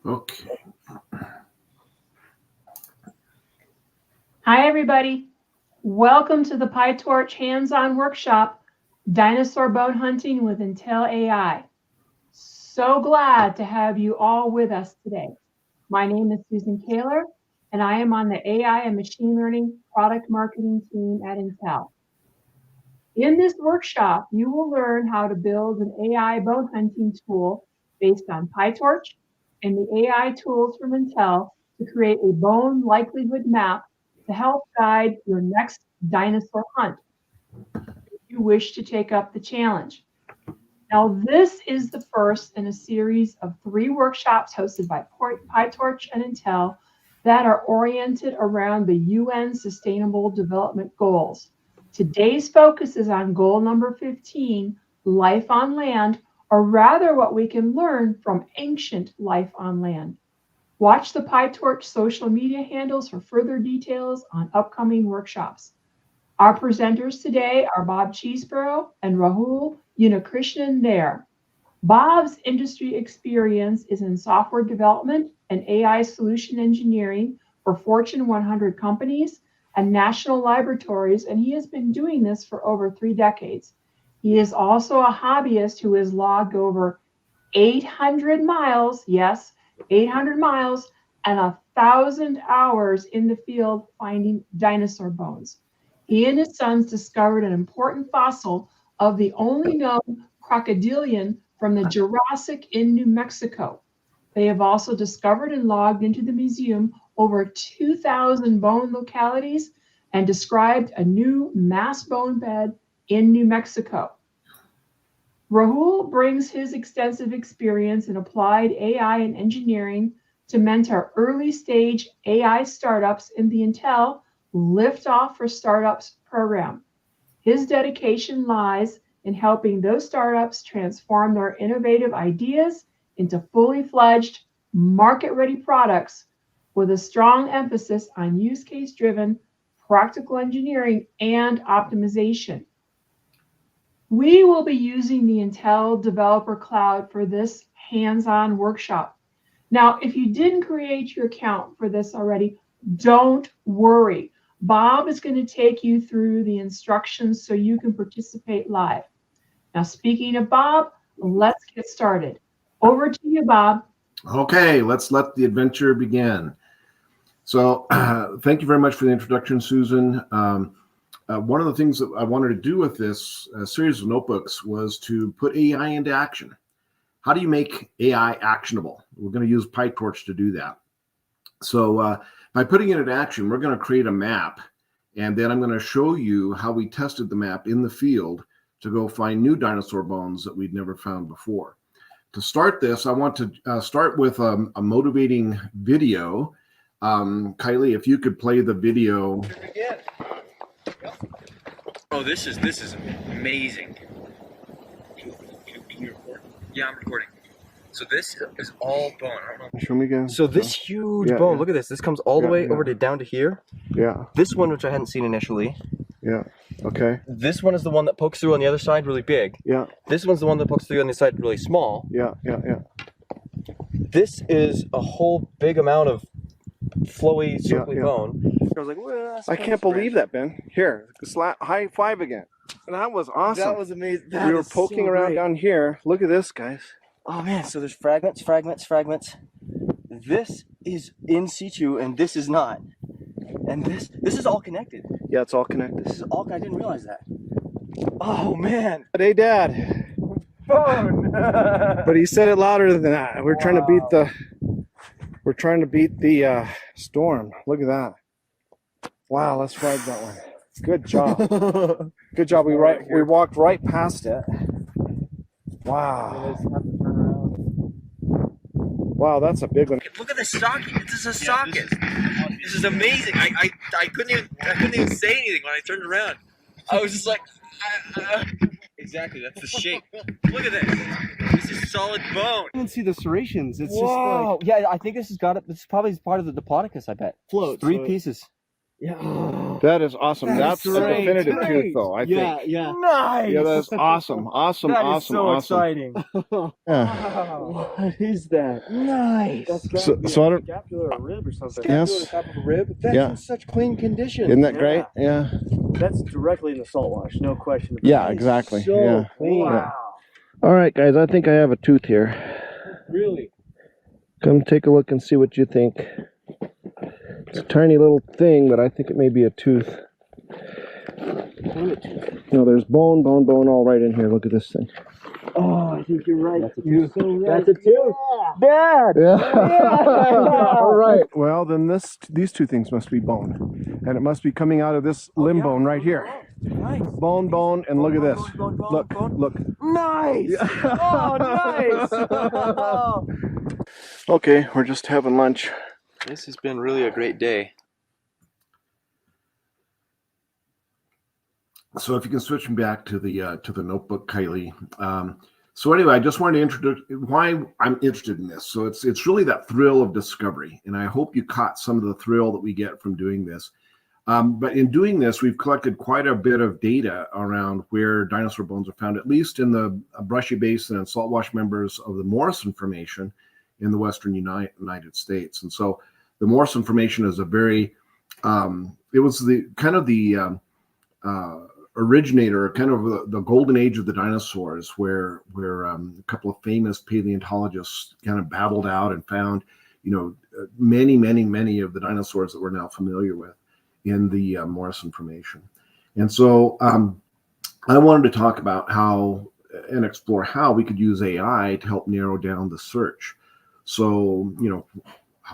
Okay. Hi, everybody. Welcome to the PyTorch hands-on workshop, Dinosaur Bone Hunting with Intel AI. So glad to have you all with us today. My name is Susan Kaler, and I am on the AI and machine learning product marketing team at Intel. In this workshop, you will learn how to build an AI bone hunting tool based on PyTorch and the AI tools from Intel to create a bone likelihood map to help guide your next dinosaur hunt if you wish to take up the challenge. Now, this is the first in a series of 3 workshops hosted by PyTorch and Intel that are oriented around the UN Sustainable Development Goals. Today's focus is on goal number 15, life on land, or rather what we can learn from ancient life on land. Watch the PyTorch social media handles for further details on upcoming workshops. Our presenters today are Bob Cheeseborough and Rahul Unikrishnan there. Bob's industry experience is in software development and AI solution engineering for Fortune 100 companies and national laboratories, and he has been doing this for over 3 decades. He is also a hobbyist who has logged over 800 miles, yes, 800 miles, and 1,000 hours in the field finding dinosaur bones. He and his sons discovered an important fossil of the only known crocodilian from the Jurassic in New Mexico. They have also discovered and logged into the museum over 2,000 bone localities and described a new mass bone bed in New Mexico. Rahul brings his extensive experience in applied AI and engineering to mentor early stage AI startups in the Intel Liftoff for Startups program. His dedication lies in helping those startups transform their innovative ideas into fully fledged, market-ready products with a strong emphasis on use case-driven, practical engineering and optimization. We will be using the Intel Developer Cloud for this hands-on workshop. Now, if you didn't create your account for this already, don't worry. Bob is going to take you through the instructions so you can participate live. Now, speaking of Bob, let's get started. Over to you, Bob. Okay, let's let the adventure begin. So thank you very much for the introduction, Susan. One of the things that I wanted to do with this series of notebooks was to put AI into action. How do you make AI actionable? We're going to use PyTorch to do that. So by putting it into action, we're going to create a map, and then I'm going to show you how we tested the map in the field to go find new dinosaur bones that we'd never found before. To start this, I want to start with a motivating video. Kylie, if you could play the video. Oh, this is amazing. Can you record? Yeah, I'm recording. So this is all bone. I don't know. Show me again. So this huge bone, look at this. This comes all the way over to down to here. Yeah. This one, which I hadn't seen initially. Yeah. Okay. This one is the one that pokes through on the other side really big. Yeah. This one's the one that pokes through on the side really small. Yeah. Yeah. Yeah. This is a whole big amount of flowy, circly bone. I was like, well, I can't believe that, Ben. Here, high five again. That was awesome. That was amazing. We were poking around down here. Look at this, guys. Oh man, so there's fragments. This is in situ and this is not. And this is all connected. Yeah, it's all connected. This is all, I didn't realize that. Oh man. Hey, Dad. Bone. But he said it louder than that. We're trying to beat the storm. Look at that. Wow, let's ride that one. Good job. Good job. We walked right past it. Wow. Wow, that's a big one. Look at the socket. This is a socket. This is amazing. I couldn't even say anything when I turned around. I was just like, exactly. That's the shape. Look at this. This is solid bone. I didn't see the serrations. It's just like, yeah, I think this has got it. This is probably part of the Diplodocus, I bet. Floats. 3 pieces. Yeah. That is awesome. That's a great. definitive tooth, Great. though, I think. Yeah. Nice. Yeah, that's awesome. Awesome, That is awesome, so awesome. exciting. Yeah. What is that? Nice. That's So I don't. scapular or rib or something. Yes. Scapular top of a rib. That's Yeah. in such clean condition. Isn't that great? Yeah. That's directly in the salt wash, no question about it. Yeah, exactly. So Yeah. clean. Wow. All right, guys. I think I have a tooth here. Really? Come take a look and see what you think. It's a tiny little thing, but I think it may be a tooth. No, there's bone all right in here. Look at this thing. Oh, I think you're right. That's a tooth. So right. That's a tooth. Dad! Yeah. All right. Well, then these two things must be bone. And it must be coming out of this limb bone right here. Nice. Bone, and look at this. Look. Nice! Oh, nice! Okay, we're just having lunch. This has been really a great day. So if you can switch me back to the notebook, Kylie. So anyway, I just wanted to introduce why I'm interested in this. So it's really that thrill of discovery, and I hope you caught some of the thrill that we get from doing this. But in doing this, we've collected quite a bit of data around where dinosaur bones are found, at least in the brushy basin and saltwash members of the Morrison Formation in the western United States. And so the Morrison Formation is a very, it was the kind of the originator, kind of the golden age of the dinosaurs, where a couple of famous paleontologists kind of battled out and found, many of the dinosaurs that we're now familiar with in the Morrison Formation. And so I wanted to talk about how and explore how we could use AI to help narrow down the search. So,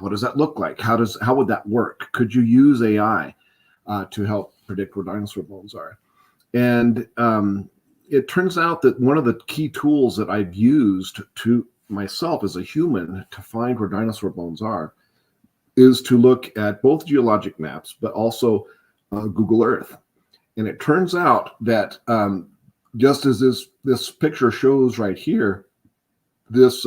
what does that look like? How would that work? Could you use AI to help predict where dinosaur bones are? And it turns out that one of the key tools that I've used to myself as a human to find where dinosaur bones are is to look at both geologic maps, but also Google Earth. And it turns out that just as this picture shows right here, this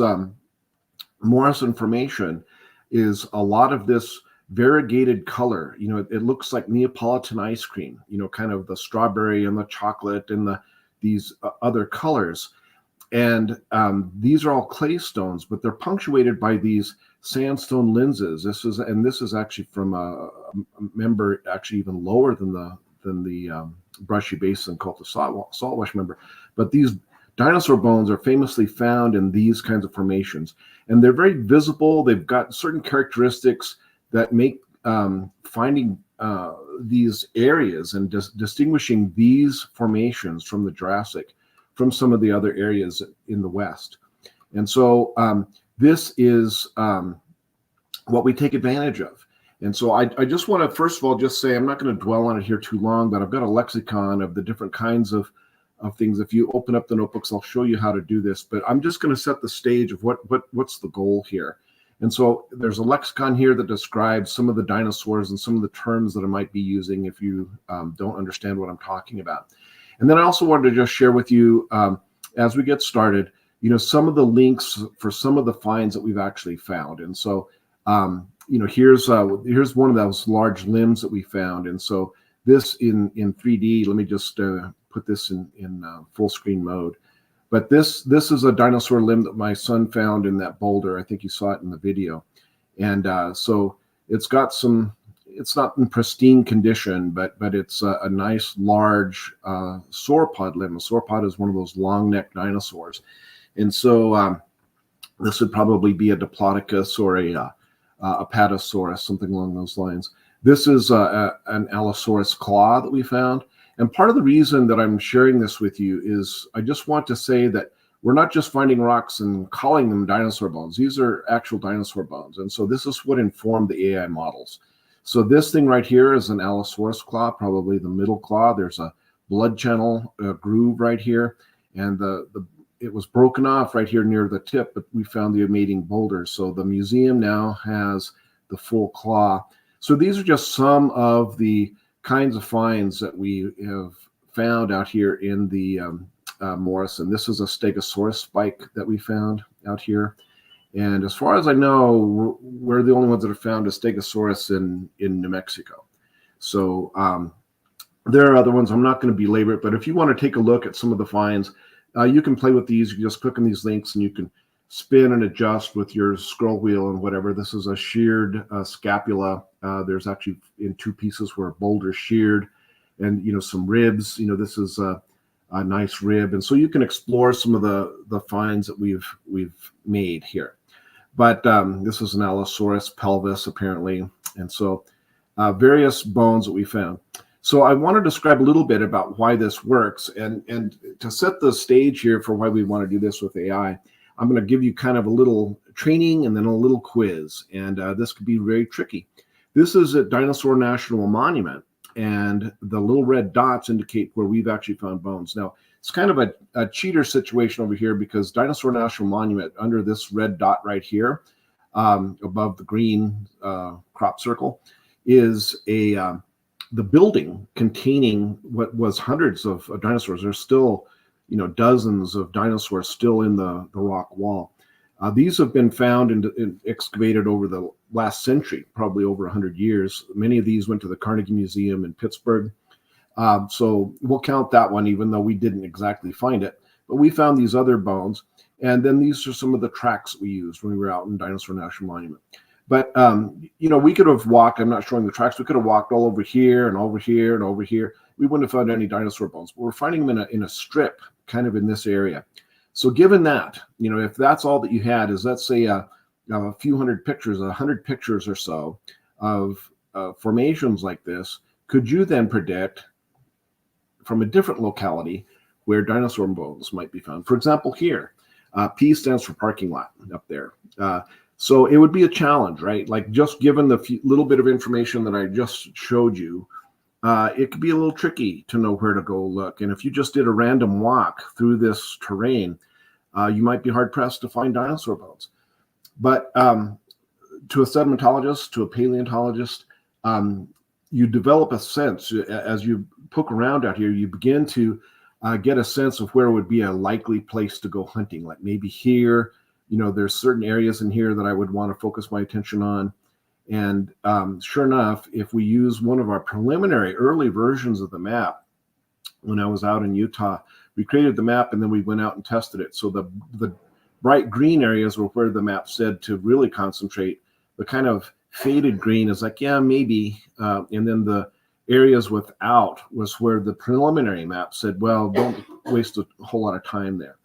Morrison Formation is a lot of this variegated color. It looks like Neapolitan ice cream, kind of the strawberry and the chocolate and these other colors. And these are all clay stones, but they're punctuated by these sandstone lenses. This is actually from a member actually even lower than the brushy basin called the saltwash member. But these dinosaur bones are famously found in these kinds of formations, and they're very visible. They've got certain characteristics that make finding these areas and distinguishing these formations from the Jurassic from some of the other areas in the West. And so this is what we take advantage of. And so I just want to, first of all, just say, I'm not going to dwell on it here too long, but I've got a lexicon of the different kinds of things. If you open up the notebooks, I'll show you how to do this, but I'm just going to set the stage of what's the goal here. And so there's a lexicon here that describes some of the dinosaurs and some of the terms that I might be using if you don't understand what I'm talking about. And then I also wanted to just share with you, as we get started, some of the links for some of the finds that we've actually found. And so, here's one of those large limbs that we found. And so this in 3D, let me just put this in full screen mode. But this is a dinosaur limb that my son found in that boulder. I think you saw it in the video. And so it's got it's not in pristine condition, but it's a nice large sauropod limb. A sauropod is one of those long-necked dinosaurs. And so this would probably be a Diplodocus or a Apatosaurus, something along those lines. This is an Allosaurus claw that we found. And part of the reason that I'm sharing this with you is I just want to say that we're not just finding rocks and calling them dinosaur bones. These are actual dinosaur bones. And so this is what informed the AI models. So this thing right here is an Allosaurus claw, probably the middle claw. There's a blood channel groove right here. And it was broken off right here near the tip, but we found the mating boulders. So the museum now has the full claw. So these are just some of the kinds of finds that we have found out here in the Morrison. This is a Stegosaurus spike that we found out here. And as far as I know, we're the only ones that have found a Stegosaurus in New Mexico. So there are other ones. I'm not going to belabor it, but if you want to take a look at some of the finds, you can play with these. You can just click on these links and you can spin and adjust with your scroll wheel and whatever. This is a sheared scapula. There's actually in 2 pieces where a boulder sheared, and some ribs. This is a nice rib, and so you can explore some of the finds that we've made here. But this is an Allosaurus pelvis apparently, and so various bones that we found. So I want to describe a little bit about why this works, and to set the stage here for why we want to do this with AI. I'm going to give you kind of a little training and then a little quiz, and this could be very tricky. This is at Dinosaur National Monument, and the little red dots indicate where we've actually found bones. Now, it's kind of a cheater situation over here because Dinosaur National Monument, under this red dot right here, above the green crop circle, is the building containing what was hundreds of dinosaurs. There's still dozens of dinosaurs still in the rock wall. These have been found and excavated over the last century, probably over 100 years. Many of these went to the Carnegie Museum in Pittsburgh. So we'll count that one, even though we didn't exactly find it. But we found these other bones. And then these are some of the tracks we used when we were out in Dinosaur National Monument. But, we could have walked, I'm not showing the tracks, we could have walked all over here and over here and over here. We wouldn't have found any dinosaur bones. But we're finding them in a strip, kind of in this area. So given that, if that's all that you had is, let's say, a few hundred pictures, 100 pictures or so of formations like this, could you then predict from a different locality where dinosaur bones might be found? For example, here, P stands for parking lot up there. So it would be a challenge, right? Like just given the little bit of information that I just showed you, it could be a little tricky to know where to go look. And if you just did a random walk through this terrain, you might be hard pressed to find dinosaur bones. But to a sedimentologist, to a paleontologist, you develop a sense as you poke around out here, you begin to get a sense of where would be a likely place to go hunting. Like maybe here, there's certain areas in here that I would want to focus my attention on. And sure enough, if we use one of our preliminary early versions of the map, when I was out in Utah, we created the map and then we went out and tested it. So the bright green areas were where the map said to really concentrate. The kind of faded green is like, yeah, maybe. And then the areas without was where the preliminary map said, well, don't waste a whole lot of time there.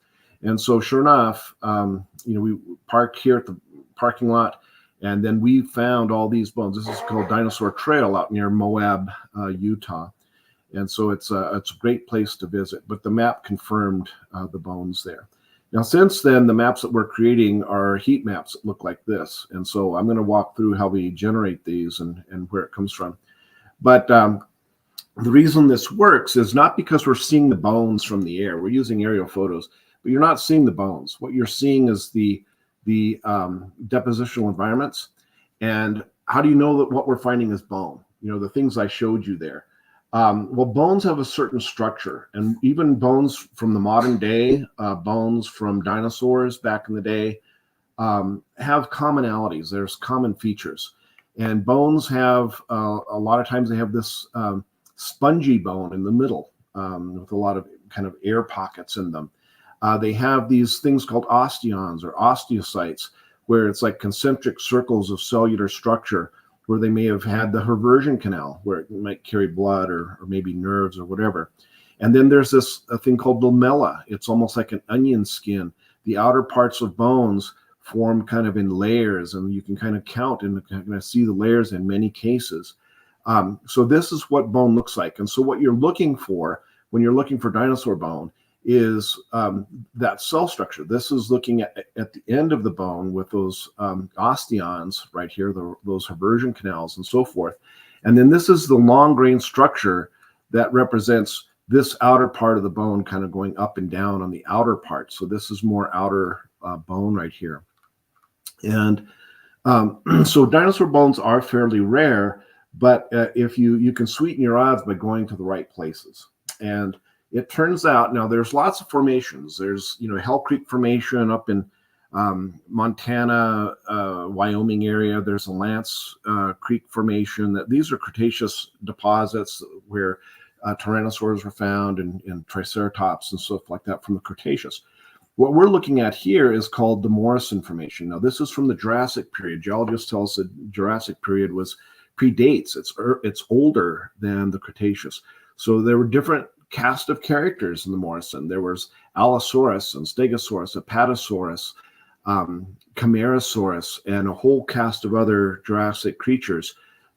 And so sure enough, we parked here at the parking lot, and then we found all these bones. This is called Dinosaur Trail out near Moab, Utah. And so it's a great place to visit. But the map confirmed the bones there. Now, since then, the maps that we're creating are heat maps that look like this. And so I'm going to walk through how we generate these and where it comes from. But the reason this works is not because we're seeing the bones from the air. We're using aerial photos, but you're not seeing the bones. What you're seeing is the depositional environments. And how do you know that what we're finding is bone? The things I showed you there. Well, bones have a certain structure, and even bones from the modern day, bones from dinosaurs back in the day, have commonalities. There's common features. And bones have, a lot of times they have this spongy bone in the middle with a lot of kind of air pockets in them. They have these things called osteons or osteocytes, where it's like concentric circles of cellular structure, where they may have had the Herversion canal, where it might carry blood or maybe nerves or whatever. And then there's a thing called lamella. It's almost like an onion skin. The outer parts of bones form kind of in layers, and you can kind of count and kind of see the layers in many cases. So this is what bone looks like. And so what you're looking for when you're looking for dinosaur bone is that cell structure. This is looking at the end of the bone with those osteons right here, those Herversion canals and so forth. And then this is the long grain structure that represents this outer part of the bone kind of going up and down on the outer part. So this is more outer bone right here. And so dinosaur bones are fairly rare, but if you can sweeten your odds by going to the right places. And it turns out, now there's lots of formations. There's, Hell Creek Formation up in Montana, Wyoming area, there's a Lance Creek Formation. These are Cretaceous deposits where tyrannosaurs were found and Triceratops and stuff like that from the Cretaceous. What we're looking at here is called the Morrison Formation. Now, this is from the Jurassic period. Geologists tell us that Jurassic period predates. It's older than the Cretaceous. So there were different cast of characters in the Morrison. There was Allosaurus and Stegosaurus, Apatosaurus, Camarasaurus, and a whole cast of other Jurassic creatures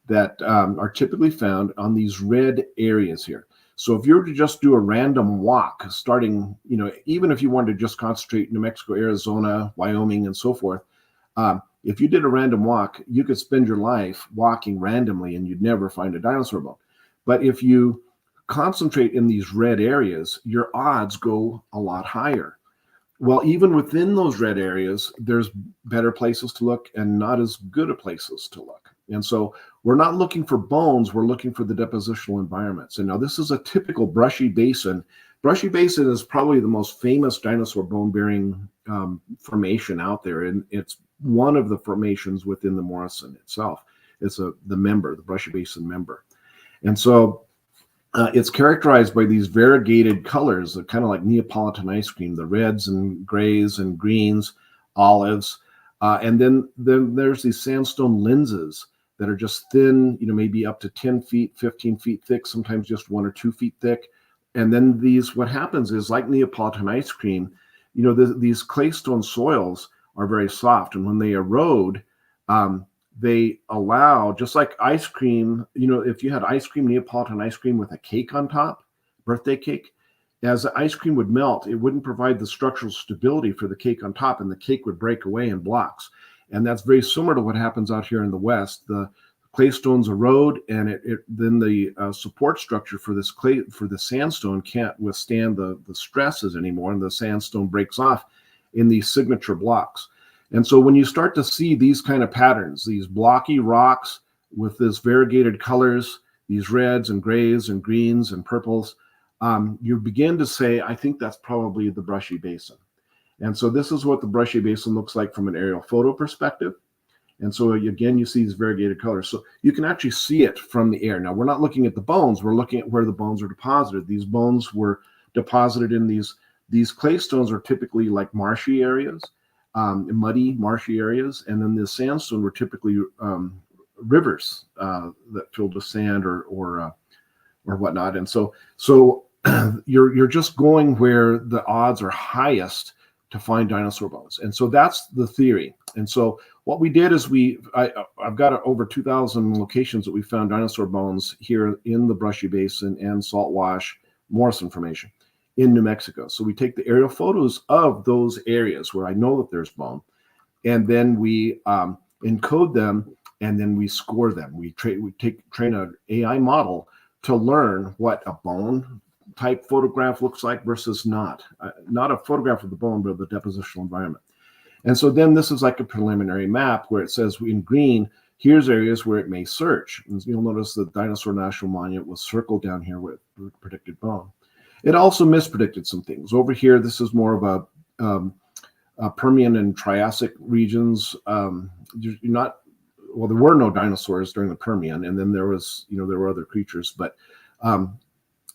that are typically found on these red areas here. So if you were to just do a random walk, starting, even if you wanted to just concentrate New Mexico, Arizona, Wyoming, and so forth, if you did a random walk, you could spend your life walking randomly and you'd never find a dinosaur bone. But if you concentrate in these red areas, your odds go a lot higher. Well, even within those red areas, there's better places to look and not as good of places to look. And so we're not looking for bones, we're looking for the depositional environments. And now this is a typical brushy basin. Brushy basin is probably the most famous dinosaur bone-bearing formation out there. And it's one of the formations within the Morrison itself. It's the brushy basin member. And so it's characterized by these variegated colors, kind of like Neapolitan ice cream, the reds and grays and greens, olives. And then there's these sandstone lenses that are just thin, maybe up to 10 feet, 15 feet thick, sometimes just 1 or 2 feet thick. And then what happens is, like Neapolitan ice cream, these claystone soils are very soft. And when they erode, they allow, just like ice cream, if you had ice cream, Neapolitan ice cream with a cake on top, birthday cake, as the ice cream would melt, it wouldn't provide the structural stability for the cake on top, and the cake would break away in blocks. And that's very similar to what happens out here in the West. The claystones erode, and then the support structure for the sandstone can't withstand the stresses anymore, and the sandstone breaks off in these signature blocks. And so when you start to see these kind of patterns, these blocky rocks with this variegated colors, these reds and grays and greens and purples, you begin to say, I think that's probably the brushy basin. And so this is what the brushy basin looks like from an aerial photo perspective. And so again, you see these variegated colors. So you can actually see it from the air. Now, we're not looking at the bones. We're looking at where the bones are deposited. These bones were deposited in these claystones are typically like marshy areas, muddy, marshy areas. And then the sandstone were typically rivers that filled with sand or whatnot. And so you're just going where the odds are highest to find dinosaur bones. And so that's the theory. And so what we did is I've got over 2,000 locations that we found dinosaur bones here in the Brushy Basin and Salt Wash Morrison Formation in New Mexico. So we take the aerial photos of those areas where I know that there's bone, and then we encode them, and then we score them. We train an AI model to learn what a bone type photograph looks like versus not a photograph of the bone, but of the depositional environment. And so then this is like a preliminary map where it says in green, here's areas where it may search. And you'll notice the Dinosaur National Monument was circled down here with predicted bone. It also mispredicted some things. Over here, this is more of a Permian and Triassic regions. There were no dinosaurs during the Permian, and then there were other creatures, but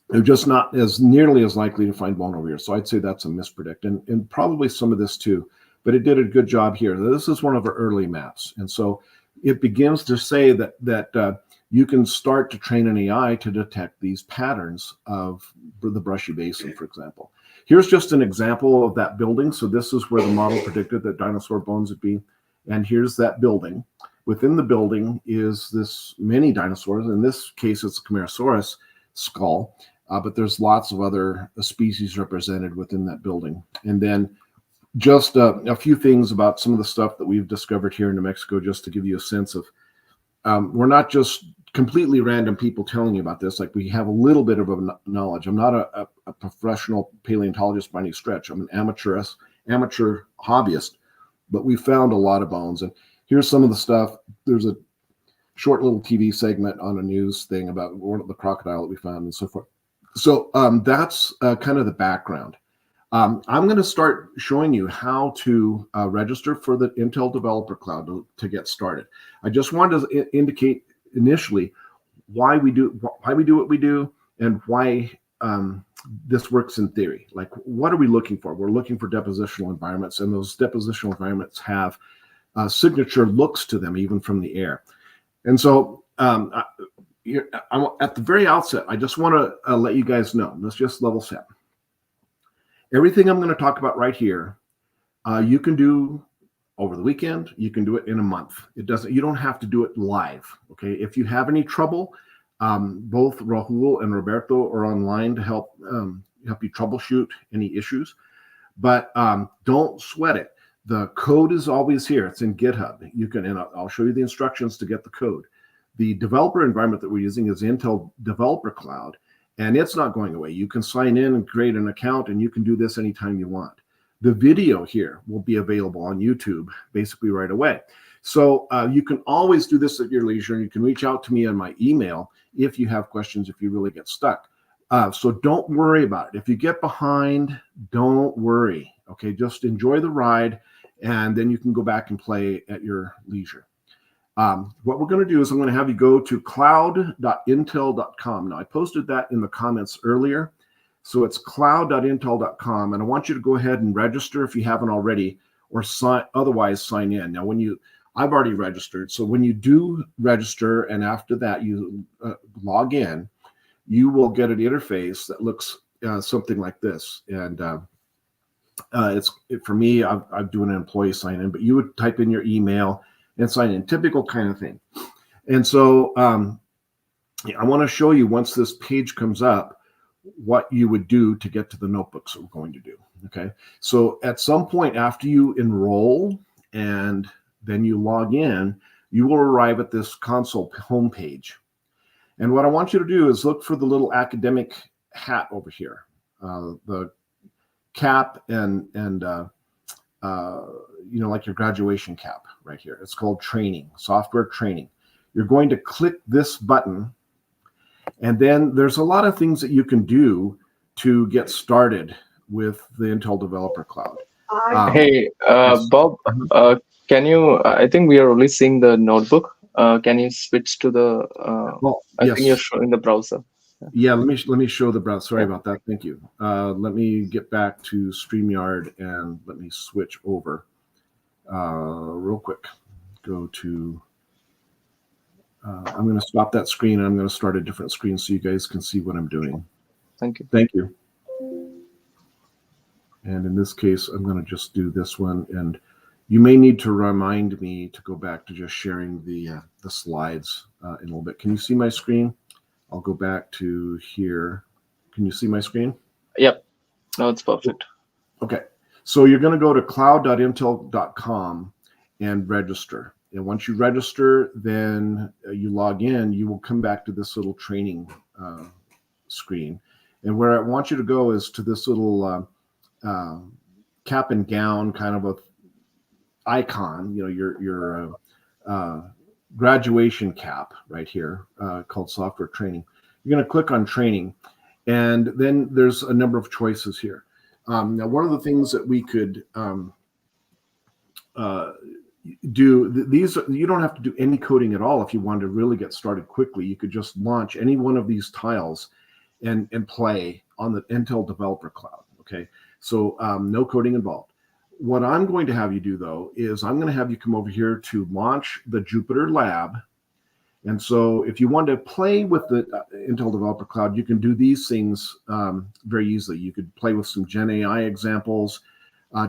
they're just not as nearly as likely to find bone over here. So I'd say that's a mispredict, and probably some of this too, but it did a good job here. This is one of our early maps. And so it begins to say that you can start to train an AI to detect these patterns of the Brushy Basin, for example. Here's just an example of that building. So this is where the model predicted that dinosaur bones would be. And here's that building. Within the building is this many dinosaurs. In this case, it's a Camarasaurus skull. But there's lots of other species represented within that building. And then just a few things about some of the stuff that we've discovered here in New Mexico, just to give you a sense of, we're not just completely random people telling you about this. Like, we have a little bit of a knowledge. I'm not a professional paleontologist by any stretch. I'm an amateur hobbyist, but we found a lot of bones. And here's some of the stuff. There's a short little TV segment on a news thing about the crocodile that we found and so forth. So that's kind of the background. I'm going to start showing you how to register for the Intel Developer Cloud to get started. I just wanted to indicate initially why we do what we do and why this works in theory. Like, what are we looking for? We're looking for depositional environments, and those depositional environments have signature looks to them, even from the air. And so at the very outset, I just want to let you guys know, let's just level set. Everything I'm going to talk about right here, you can do over the weekend. You can do it in a month. You don't have to do it live. Okay. If you have any trouble, both Rahul and Roberto are online to help you troubleshoot any issues. But don't sweat it. The code is always here. It's in GitHub. You can, and I'll show you the instructions to get the code. The developer environment that we're using is Intel Developer Cloud. And it's not going away. You can sign in and create an account, and you can do this anytime you want. The video here will be available on YouTube basically right away. So you can always do this at your leisure, and you can reach out to me on my email if you have questions, if you really get stuck. So don't worry about it. If you get behind, don't worry. Okay, just enjoy the ride, and then you can go back and play at your leisure. What we're going to do is I'm going to have you go to cloud.intel.com. Now, I posted that in the comments earlier. So it's cloud.intel.com. And I want you to go ahead and register if you haven't already, or otherwise sign in. Now, I've already registered. So when you do register and after that you log in, you will get an interface that looks something like this. And for me, I'm doing an employee sign in, but you would type in your email and sign in, typical kind of thing. And so I want to show you, once this page comes up, what you would do to get to the notebooks that we're going to do. Okay, so at some point after you enroll and then you log in, you will arrive at this console homepage. And what I want you to do is look for the little academic hat over here, the cap and like your graduation cap right here. It's called training, software training. You're going to click this button, and then there's a lot of things that you can do to get started with the Intel Developer Cloud. Bob, can you, I think we are only seeing the notebook. Can you switch to the, I think you're showing the browser. Yeah, let me show the browser. Sorry about that. Thank you. Let me get back to StreamYard and let me switch over real quick. Go to, I'm going to stop that screen and I'm going to start a different screen so you guys can see what I'm doing. Thank you. Thank you. And in this case, I'm going to just do this one. And you may need to remind me to go back to just sharing the slides in a little bit. Can you see my screen? I'll go back to here. Can you see my screen? Yep. No, it's perfect. Okay. So you're going to go to cloud.intel.com and register. And once you register, then you log in, you will come back to this little training screen. And where I want you to go is to this little cap and gown kind of a icon, your graduation cap right here called software training. You're going to click on training, and then there's a number of choices here. Now, one of the things that we could do, you don't have to do any coding at all if you want to really get started quickly. You could just launch any one of these tiles and play on the Intel Developer Cloud. Okay, so no coding involved. What I'm going to have you do, though, is I'm going to have you come over here to launch the Jupyter Lab. And so if you want to play with the Intel Developer Cloud, you can do these things very easily. You could play with some Gen AI examples,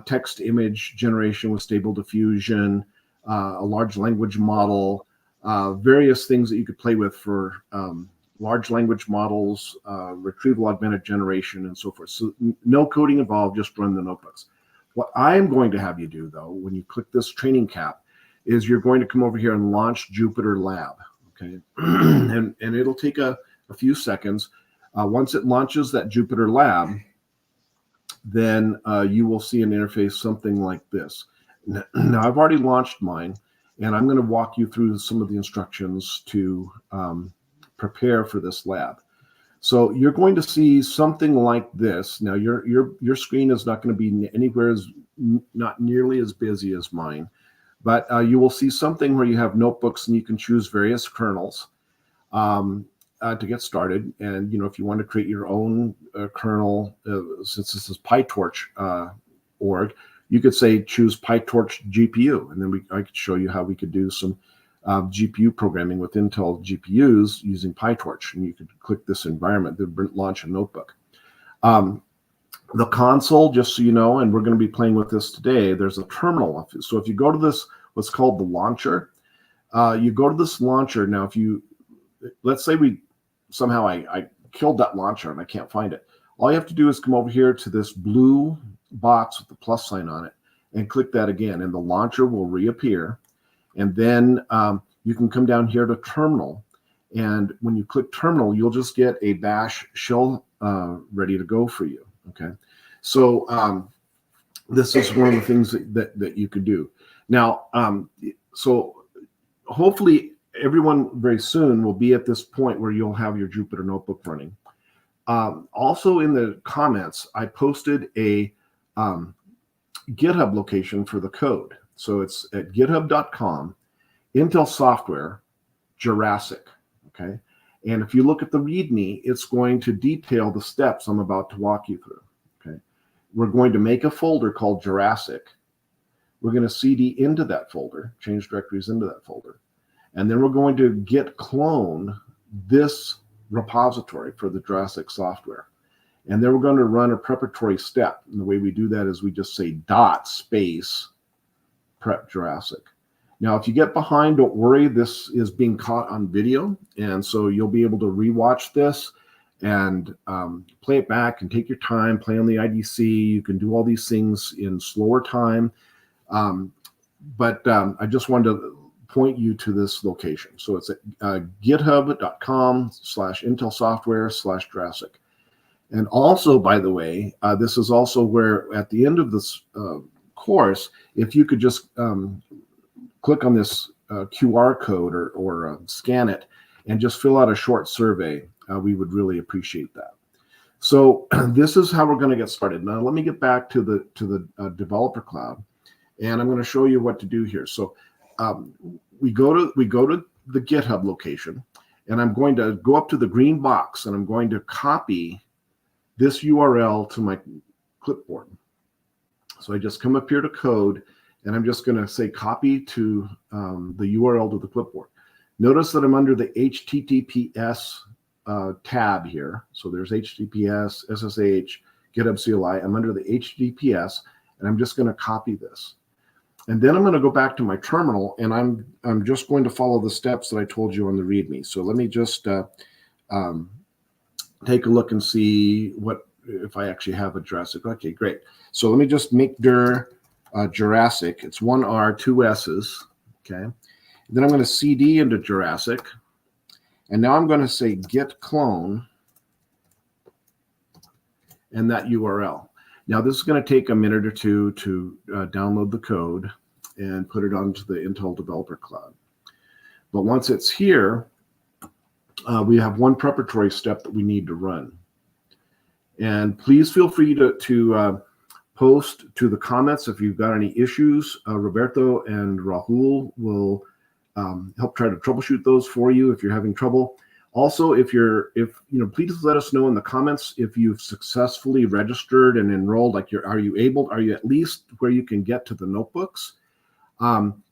text image generation with stable diffusion, a large language model, various things that you could play with for large language models, retrieval augmented generation, and so forth. So no coding involved, just run the notebooks. What I'm going to have you do, though, when you click this training cap, is you're going to come over here and launch Jupyter Lab, okay? and it'll take a few seconds. Once it launches that Jupyter Lab, then you will see an interface something like this. Now, I've already launched mine, and I'm going to walk you through some of the instructions to prepare for this lab. So you're going to see something like this. Now your screen is not going to be anywhere not nearly as busy as mine, but you will see something where you have notebooks and you can choose various kernels to get started. And if you want to create your own kernel, since this is PyTorch org, you could say choose PyTorch GPU, and then I could show you how we could do some GPU programming with Intel GPUs using PyTorch, and you could click this environment to launch a notebook. The console, just so you know, and we're going to be playing with this today, there's a terminal. So if you go to this, what's called the launcher, you go to this launcher. Now, let's say somehow I killed that launcher and I can't find it. All you have to do is come over here to this blue box with the plus sign on it and click that again, and the launcher will reappear. And then you can come down here to terminal, and when you click terminal, you'll just get a bash shell ready to go for you. Okay, so this is one of the things that you could do. Now, so hopefully everyone very soon will be at this point where you'll have your Jupyter Notebook running. Also in the comments, I posted a GitHub location for the code. So it's at github.com, Intel Software, Jurassic, okay? And if you look at the README, it's going to detail the steps I'm about to walk you through, okay? We're going to make a folder called Jurassic. We're going to CD into that folder, change directories into that folder. And then we're going to git clone this repository for the Jurassic software. And then we're going to run a preparatory step. And the way we do that is we just say /space prep Jurassic. Now, if you get behind, don't worry. This is being caught on video. And so you'll be able to rewatch this and play it back and take your time, play on the IDC. You can do all these things in slower time. But I just wanted to point you to this location. So it's at github.com/Intel Software/Jurassic. And also, by the way, this is also where at the end of this course, if you could just click on this QR code or scan it and just fill out a short survey, we would really appreciate that. So this is how we're going to get started. Now let me get back to the developer cloud, and I'm going to show you what to do here. So we go to the GitHub location, and I'm going to go up to the green box, and I'm going to copy this URL to my clipboard. So I just come up here to code, and I'm just going to say copy to the URL to the clipboard. Notice that I'm under the HTTPS tab here. So there's HTTPS, SSH, GitHub CLI. I'm under the HTTPS, and I'm just going to copy this. And then I'm going to go back to my terminal, and I'm just going to follow the steps that I told you on the README. So let me just take a look and see if I actually have a Jurassic. Okay, great. So let me just make dir Jurassic. It's 1 R, 2 S's. Okay. And then I'm going to CD into Jurassic. And now I'm going to say git clone and that URL. Now this is going to take a minute or two to download the code and put it onto the Intel Developer Cloud. But once it's here, we have one preparatory step that we need to run. And please feel free to post to the comments if you've got any issues. Roberto and Rahul will help try to troubleshoot those for you if you're having trouble. Also, please let us know in the comments if you've successfully registered and enrolled. Like, are you at least where you can get to the notebooks?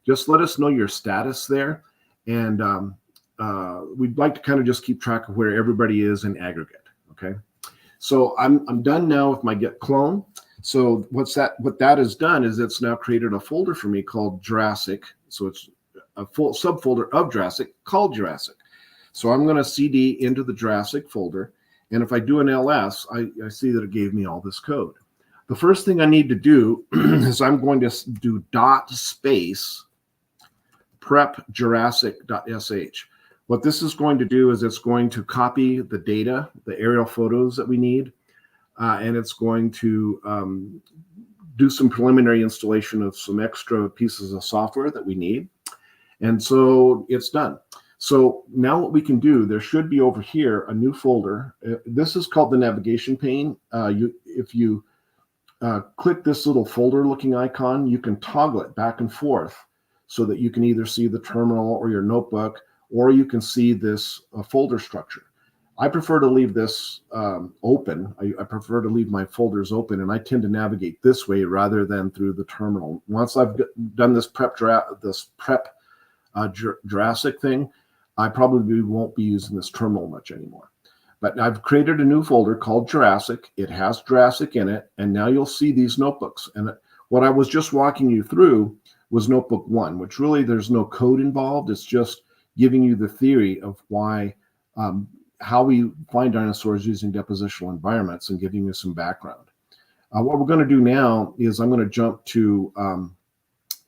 Just let us know your status there, and we'd like to kind of just keep track of where everybody is in aggregate. Okay, so I'm done now with my git clone. So what that has done is it's now created a folder for me called Jurassic. So it's a full subfolder of Jurassic called Jurassic. So I'm going to CD into the Jurassic folder. And if I do an ls, I see that it gave me all this code. The first thing I need to do is I'm going to do /space prep jurassic.sh. What this is going to do is it's going to copy the data, the aerial photos that we need, and it's going to do some preliminary installation of some extra pieces of software that we need. And so it's done. So now what we can do, there should be over here a new folder. This is called the navigation pane. If you click this little folder looking icon, you can toggle it back and forth so that you can either see the terminal or your notebook, or you can see this folder structure. I prefer to leave this open. I prefer to leave my folders open, and I tend to navigate this way rather than through the terminal. Once I've done this prep Jurassic thing, I probably won't be using this terminal much anymore. But I've created a new folder called Jurassic. It has Jurassic in it, and now you'll see these notebooks. And what I was just walking you through was notebook 1, which really there's no code involved. It's just giving you the theory of why, how we find dinosaurs using depositional environments and giving you some background. What we're going to do now is I'm going to jump to,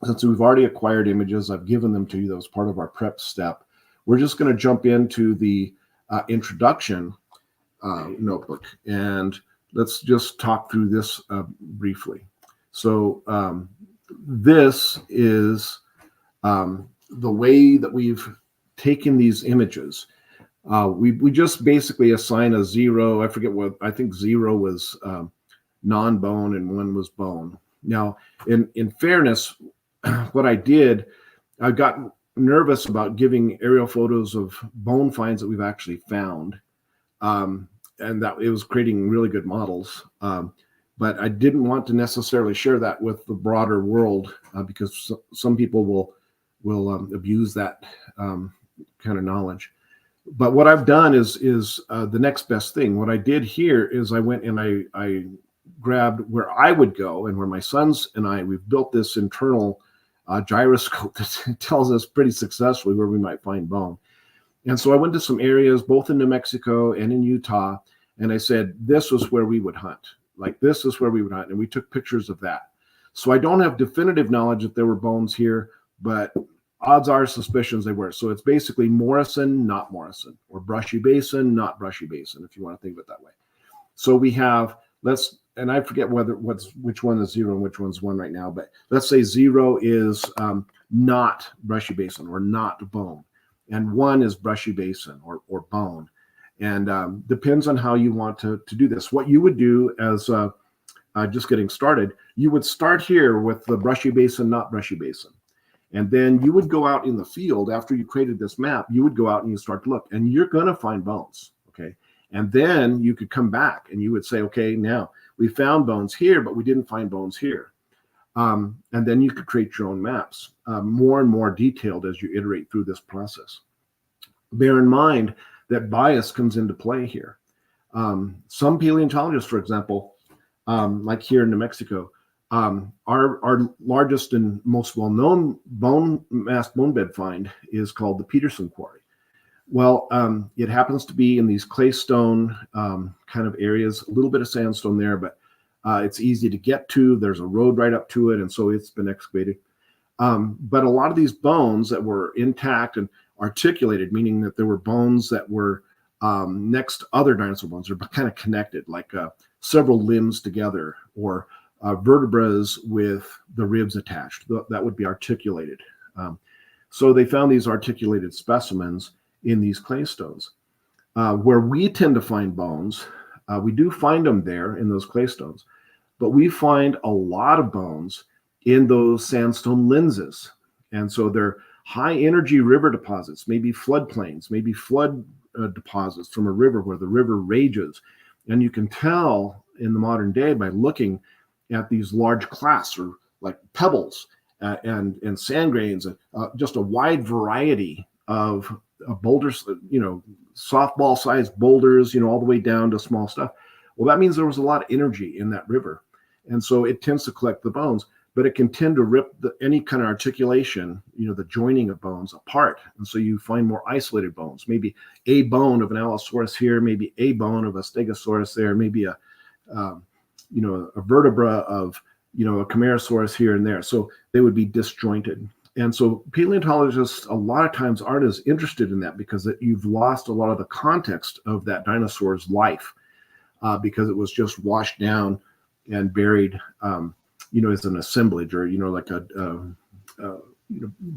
since we've already acquired images, I've given them to you, that was part of our prep step. We're just going to jump into the introduction notebook, and let's just talk through this briefly. So this is the way that we've taken these images. We just basically assign a 0. I forget what, I think 0 was non-bone and 1 was bone. Now, in fairness, what I did, I got nervous about giving aerial photos of bone finds that we've actually found, and that it was creating really good models. But I didn't want to necessarily share that with the broader world because some people will abuse that kind of knowledge. But what I've done is the next best thing. What I did here is I went and I grabbed where I would go and where my sons and we've built this internal gyroscope that tells us pretty successfully where we might find bone. And so I went to some areas both in New Mexico and in Utah, and I said, this was where we would hunt. Like, this is where we would hunt. And we took pictures of that. So I don't have definitive knowledge that there were bones here, but odds are suspicions they were. So it's basically Morrison, not Morrison, or Brushy Basin, not Brushy Basin, if you want to think of it that way. So we have, and I forget which one is 0 and which one's 1 right now, but let's say 0 is not Brushy Basin or not bone, and 1 is Brushy Basin or bone. And depends on how you want to do this. What you would do as just getting started, you would start here with the Brushy Basin, not Brushy Basin. And then you would go out in the field after you created this map, you would go out and you start to look, and you're going to find bones, okay? And then you could come back and you would say, okay, now we found bones here, but we didn't find bones here. And then you could create your own maps, more and more detailed as you iterate through this process. Bear in mind that bias comes into play here. Some paleontologists, for example, like here in New Mexico, our largest and most well-known mass bone bed find is called the Peterson Quarry. Well, it happens to be in these claystone kind of areas, a little bit of sandstone there, but it's easy to get to. There's a road right up to it, and so it's been excavated. But a lot of these bones that were intact and articulated, meaning that there were bones that were next to other dinosaur bones, are kind of connected, like several limbs together, or vertebrae with the ribs attached. That would be articulated. So they found these articulated specimens in these claystones. Where we tend to find bones, we do find them there in those claystones, but we find a lot of bones in those sandstone lenses. And so they're high energy river deposits, maybe floodplains, maybe flood deposits from a river where the river rages. And you can tell in the modern day by looking at these large clasts, or like pebbles and sand grains, just a wide variety of boulders, softball sized boulders, all the way down to small stuff. Well, that means there was a lot of energy in that river. And so it tends to collect the bones, but it can tend to rip any kind of articulation, the joining of bones apart. And so you find more isolated bones, maybe a bone of an Allosaurus here, maybe a bone of a Stegosaurus there, maybe a vertebra of, a Camarasaurus here and there. So they would be disjointed. And so paleontologists a lot of times aren't as interested in that, because you've lost a lot of the context of that dinosaur's life because it was just washed down and buried, as an assemblage, or, like a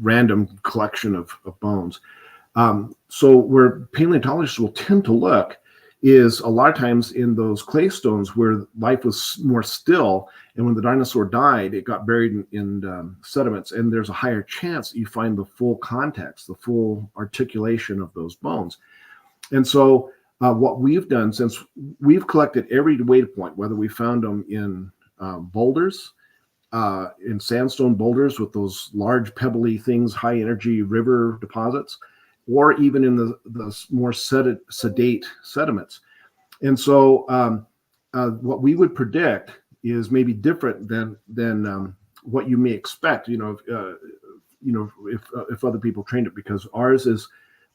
random collection of bones. So where paleontologists will tend to look is a lot of times in those clay stones where life was more still, and when the dinosaur died, it got buried in sediments, and there's a higher chance that you find the full context, the full articulation of those bones. And so what we've done, since we've collected every data point, whether we found them in boulders, in sandstone boulders with those large pebbly things, high energy river deposits, or even in the more sedate sediments. And so what we would predict is maybe different than what you may expect, if other people trained it, because ours is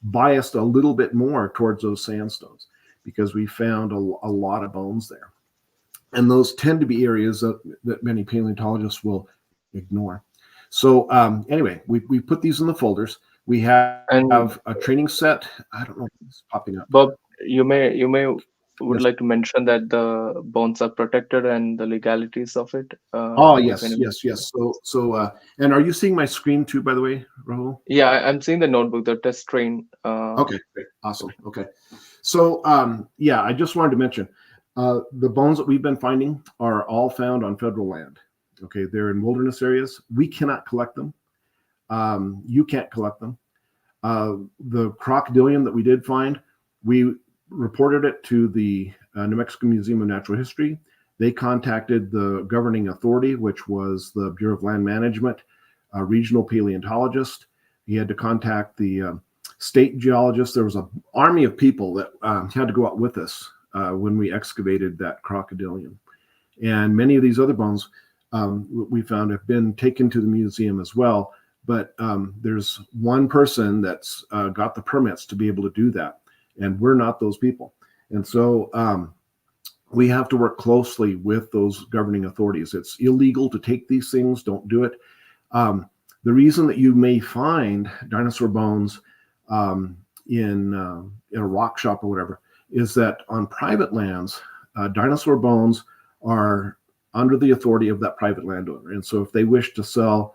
biased a little bit more towards those sandstones because we found a lot of bones there. And those tend to be areas that many paleontologists will ignore. So anyway, we put these in the folders. We have a training set. I don't know if it's popping up. Bob, you would like to mention that the bones are protected and the legalities of it. Yes. So and are you seeing my screen too, by the way, Rahul? Yeah, I'm seeing the notebook, the test train. Okay, great, awesome. Okay, so I just wanted to mention the bones that we've been finding are all found on federal land. Okay, they're in wilderness areas. We cannot collect them. You can't collect them. The crocodilian that we did find, we reported it to the New Mexico Museum of Natural History. They contacted the governing authority, which was the Bureau of Land Management, a regional paleontologist. He had to contact the state geologist. There was an army of people that had to go out with us when we excavated that crocodilian. And many of these other bones we found have been taken to the museum as well. But there's one person that's got the permits to be able to do that. And we're not those people. And so we have to work closely with those governing authorities. It's illegal to take these things. Don't do it. The reason that you may find dinosaur bones in a rock shop or whatever is that on private lands, dinosaur bones are under the authority of that private landowner. And so if they wish to sell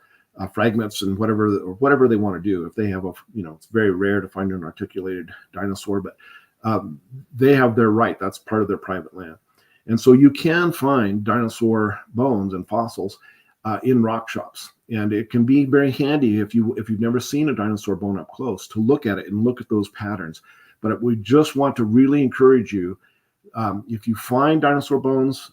fragments and whatever they want to do, if they have it's very rare to find an articulated dinosaur, but they have their right. That's part of their private land. And so you can find dinosaur bones and fossils in rock shops. And it can be very handy if you've never seen a dinosaur bone up close to look at it and look at those patterns. But we just want to really encourage you, if you find dinosaur bones,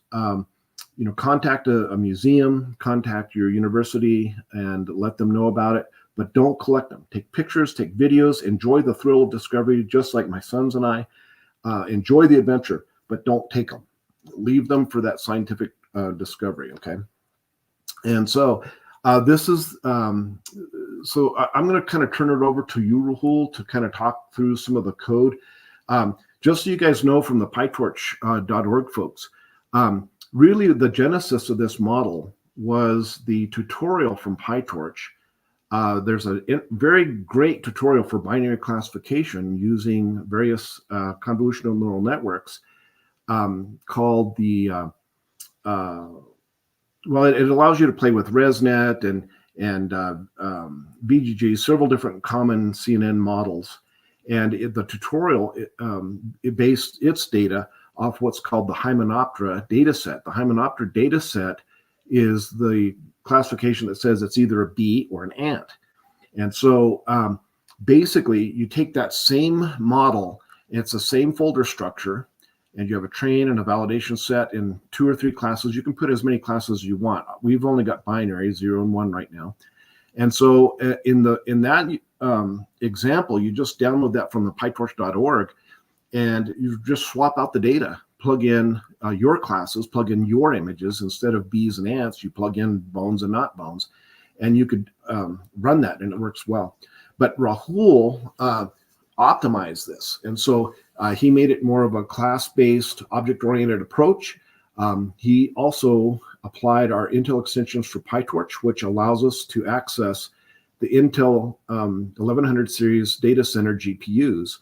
contact a museum, contact your university, and let them know about it. But don't collect them. Take pictures, take videos, enjoy the thrill of discovery, just like my sons and I. Enjoy the adventure, but don't take them. Leave them for that scientific discovery, okay? And so this is, I'm going to kind of turn it over to you, Rahul, to kind of talk through some of the code. Just so you guys know from the PyTorch.org folks, really the genesis of this model was the tutorial from PyTorch. There's a very great tutorial for binary classification using various convolutional neural networks called the, it allows you to play with ResNet and BGG, several different common CNN models. And the tutorial, it based its data off what's called the Hymenoptera data set. The Hymenoptera data set is the classification that says it's either a bee or an ant. And so basically you take that same model, it's the same folder structure, and you have a train and a validation set in 2 or 3 classes. You can put as many classes as you want. We've only got binary 0 and 1 right now. And so in that example, you just download that from the PyTorch.org, and you just swap out the data, plug in your classes, plug in your images. Instead of bees and ants, you plug in bones and not bones, and you could run that, and it works well. But Rahul optimized this, and so he made it more of a class-based, object-oriented approach. He also applied our Intel extensions for PyTorch, which allows us to access the Intel 1100 series data center GPUs.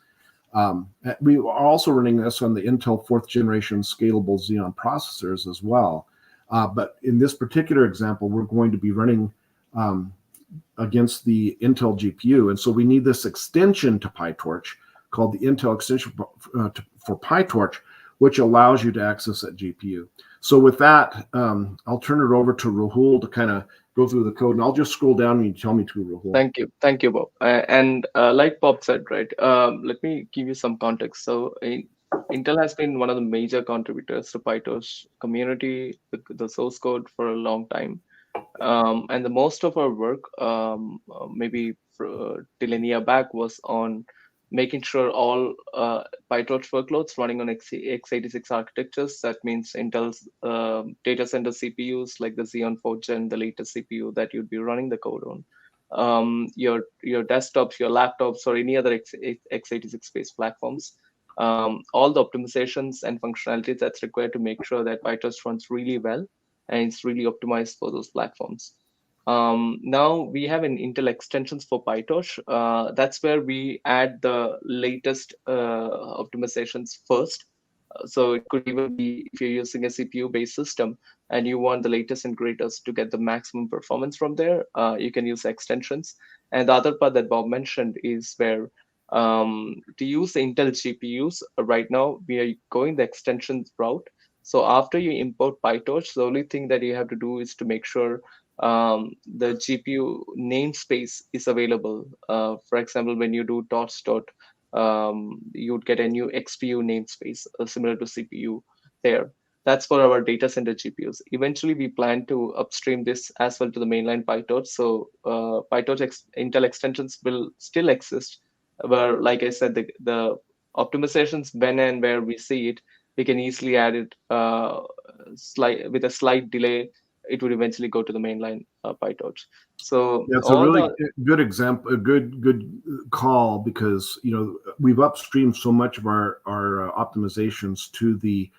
We are also running this on the Intel 4th generation scalable Xeon processors as well. But in this particular example, we're going to be running against the Intel GPU. And so we need this extension to PyTorch called the Intel extension for PyTorch, which allows you to access that GPU. So with that, I'll turn it over to Rahul to kind of go through the code, and I'll just scroll down and you tell me to, Rahul. Thank you, Bob. And like Bob said, right, let me give you some context. So Intel has been one of the major contributors to PyTorch community, the source code, for a long time. And the most of our work, maybe till a year back, was on making sure all PyTorch workloads running on x86 architectures. That means Intel's data center CPUs, like the Xeon 4th Gen, the latest CPU that you'd be running the code on. Your desktops, your laptops, or any other x86 based platforms. All the optimizations and functionalities that's required to make sure that PyTorch runs really well and it's really optimized for those platforms. Now we have an Intel extensions for PyTorch. That's where we add the latest optimizations first. So it could even be if you're using a CPU-based system and you want the latest and greatest to get the maximum performance from there, you can use extensions. And the other part that Bob mentioned is where to use the Intel GPUs, right now we are going the extensions route. So after you import PyTorch, the only thing that you have to do is to make sure the GPU namespace is available. For example, when you do torch dot, you'd get a new XPU namespace similar to CPU there. That's for our data center GPUs. Eventually, we plan to upstream this as well to the mainline PyTorch. So PyTorch Intel extensions will still exist, where, like I said, the optimizations when and where we see it, we can easily add it with a slight delay. It would eventually go to the mainline PyTorch. So that's a really good example, a good call, because we've upstreamed so much of our optimizations to the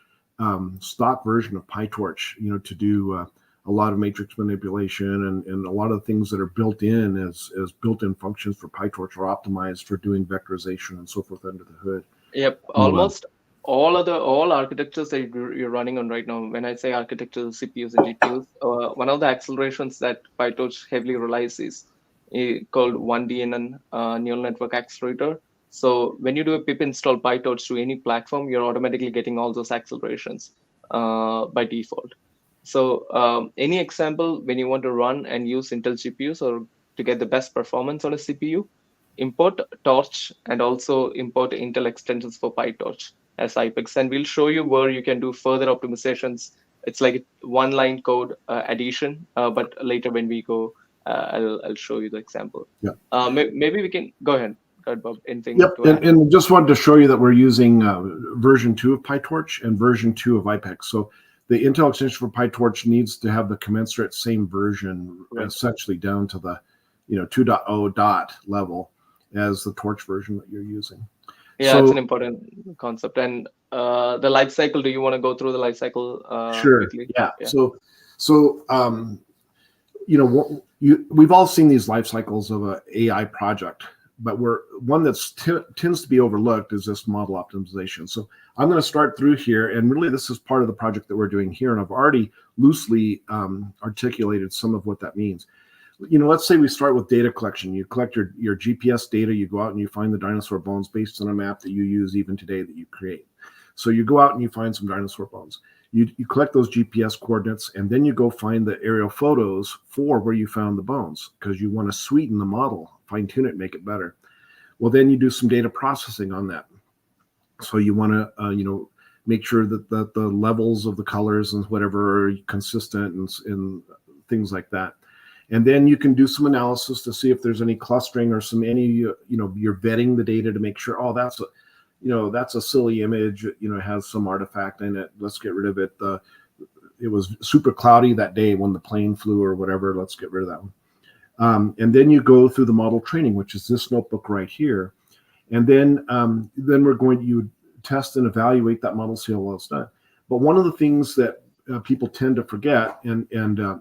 stock version of PyTorch, to do a lot of matrix manipulation and a lot of the things that are built in as built-in functions for PyTorch are optimized for doing vectorization and so forth under the hood. Yep, almost all architectures that you're running on right now. When I say architectures, CPUs and GPUs, one of the accelerations that PyTorch heavily relies is called 1DNN neural network accelerator. So when you do a pip install PyTorch to any platform, you're automatically getting all those accelerations by default. So any example, when you want to run and use Intel GPUs or to get the best performance on a CPU, import Torch and also import Intel extensions for PyTorch as IPEX, and we'll show you where you can do further optimizations. It's like one-line code addition, but later when we go, I'll show you the example. Yeah. Maybe we can go ahead. Bob, anything? Yep, and just wanted to show you that we're using version 2 of PyTorch and version 2 of IPEX. So the Intel extension for PyTorch needs to have the commensurate same version, right, essentially down to the 2.0 dot level as the Torch version that you're using. Yeah, it's an important concept. And the life cycle, do you want to go through the life cycle sure. quickly? Yeah. So we've all seen these life cycles of an AI project, but one that tends to be overlooked is this model optimization. So I'm going to start through here, and really this is part of the project that we're doing here, and I've already loosely articulated some of what that means. Let's say we start with data collection. You collect your GPS data, you go out and you find the dinosaur bones based on a map that you use even today that you create. So you go out and you find some dinosaur bones. You collect those GPS coordinates, and then you go find the aerial photos for where you found the bones, because you want to sweeten the model, fine tune it, make it better. Well, then you do some data processing on that. So you want to make sure that the levels of the colors and whatever are consistent and things like that. And then you can do some analysis to see if there's any clustering or you're vetting the data to make sure, that's a silly image, it has some artifact in it. Let's get rid of it. It was super cloudy that day when the plane flew or whatever. Let's get rid of that one. And then you go through the model training, which is this notebook right here. And then you test and evaluate that model, see how well it's done. But one of the things that people tend to forget and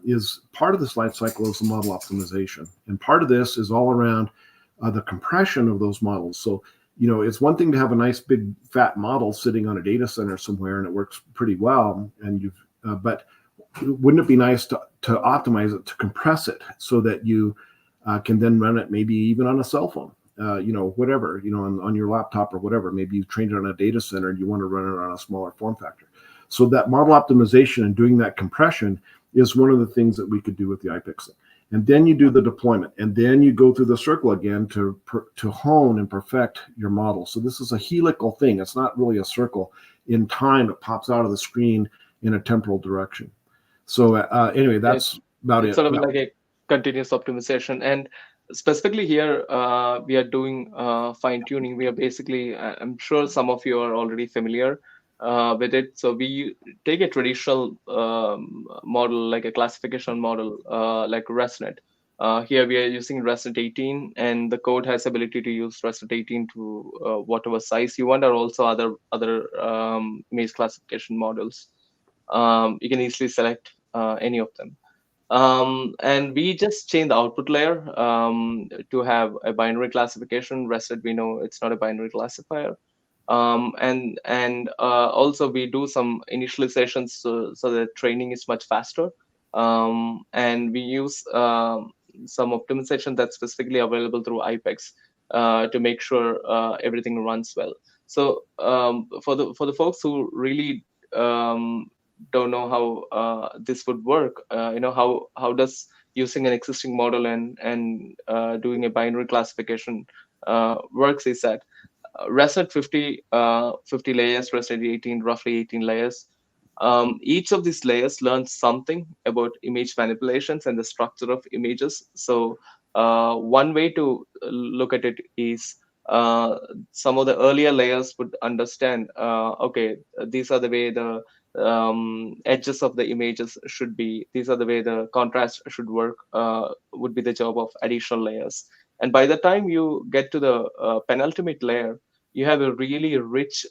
is part of this life cycle is the model optimization. And part of this is all around the compression of those models. So, it's one thing to have a nice big fat model sitting on a data center somewhere and it works pretty well. And but wouldn't it be nice to optimize it, to compress it so that you can then run it maybe even on a cell phone, whatever, on your laptop or whatever. Maybe you've trained it on a data center and you want to run it on a smaller form factor. So that model optimization and doing that compression is one of the things that we could do with the iPixel. And then you do the deployment, and then you go through the circle again to hone and perfect your model. So this is a helical thing. It's not really a circle. In time, it pops out of the screen in a temporal direction. So anyway, that's about it. Sort of like a continuous optimization. And specifically here, we are doing fine tuning. We are basically, I'm sure some of you are already familiar with it. So we take a traditional model, like a classification model, like ResNet. Here we are using ResNet 18, and the code has ability to use ResNet 18 to whatever size you want, or also other image classification models. You can easily select any of them. And we just change the output layer to have a binary classification. ResNet, we know it's not a binary classifier. And also we do some initializations so that training is much faster. And we use some optimization that's specifically available through IPEX to make sure everything runs well. So for the folks who really don't know how this would work, how does using an existing model and doing a binary classification works is that ResNet 50 layers, ResNet 18 roughly 18 layers. Each of these layers learns something about image manipulations and the structure of images. So one way to look at it is some of the earlier layers would understand, okay, these are the way the edges of the images should be. These are the way the contrast should work, would be the job of additional layers. And by the time you get to the penultimate layer, you have a really rich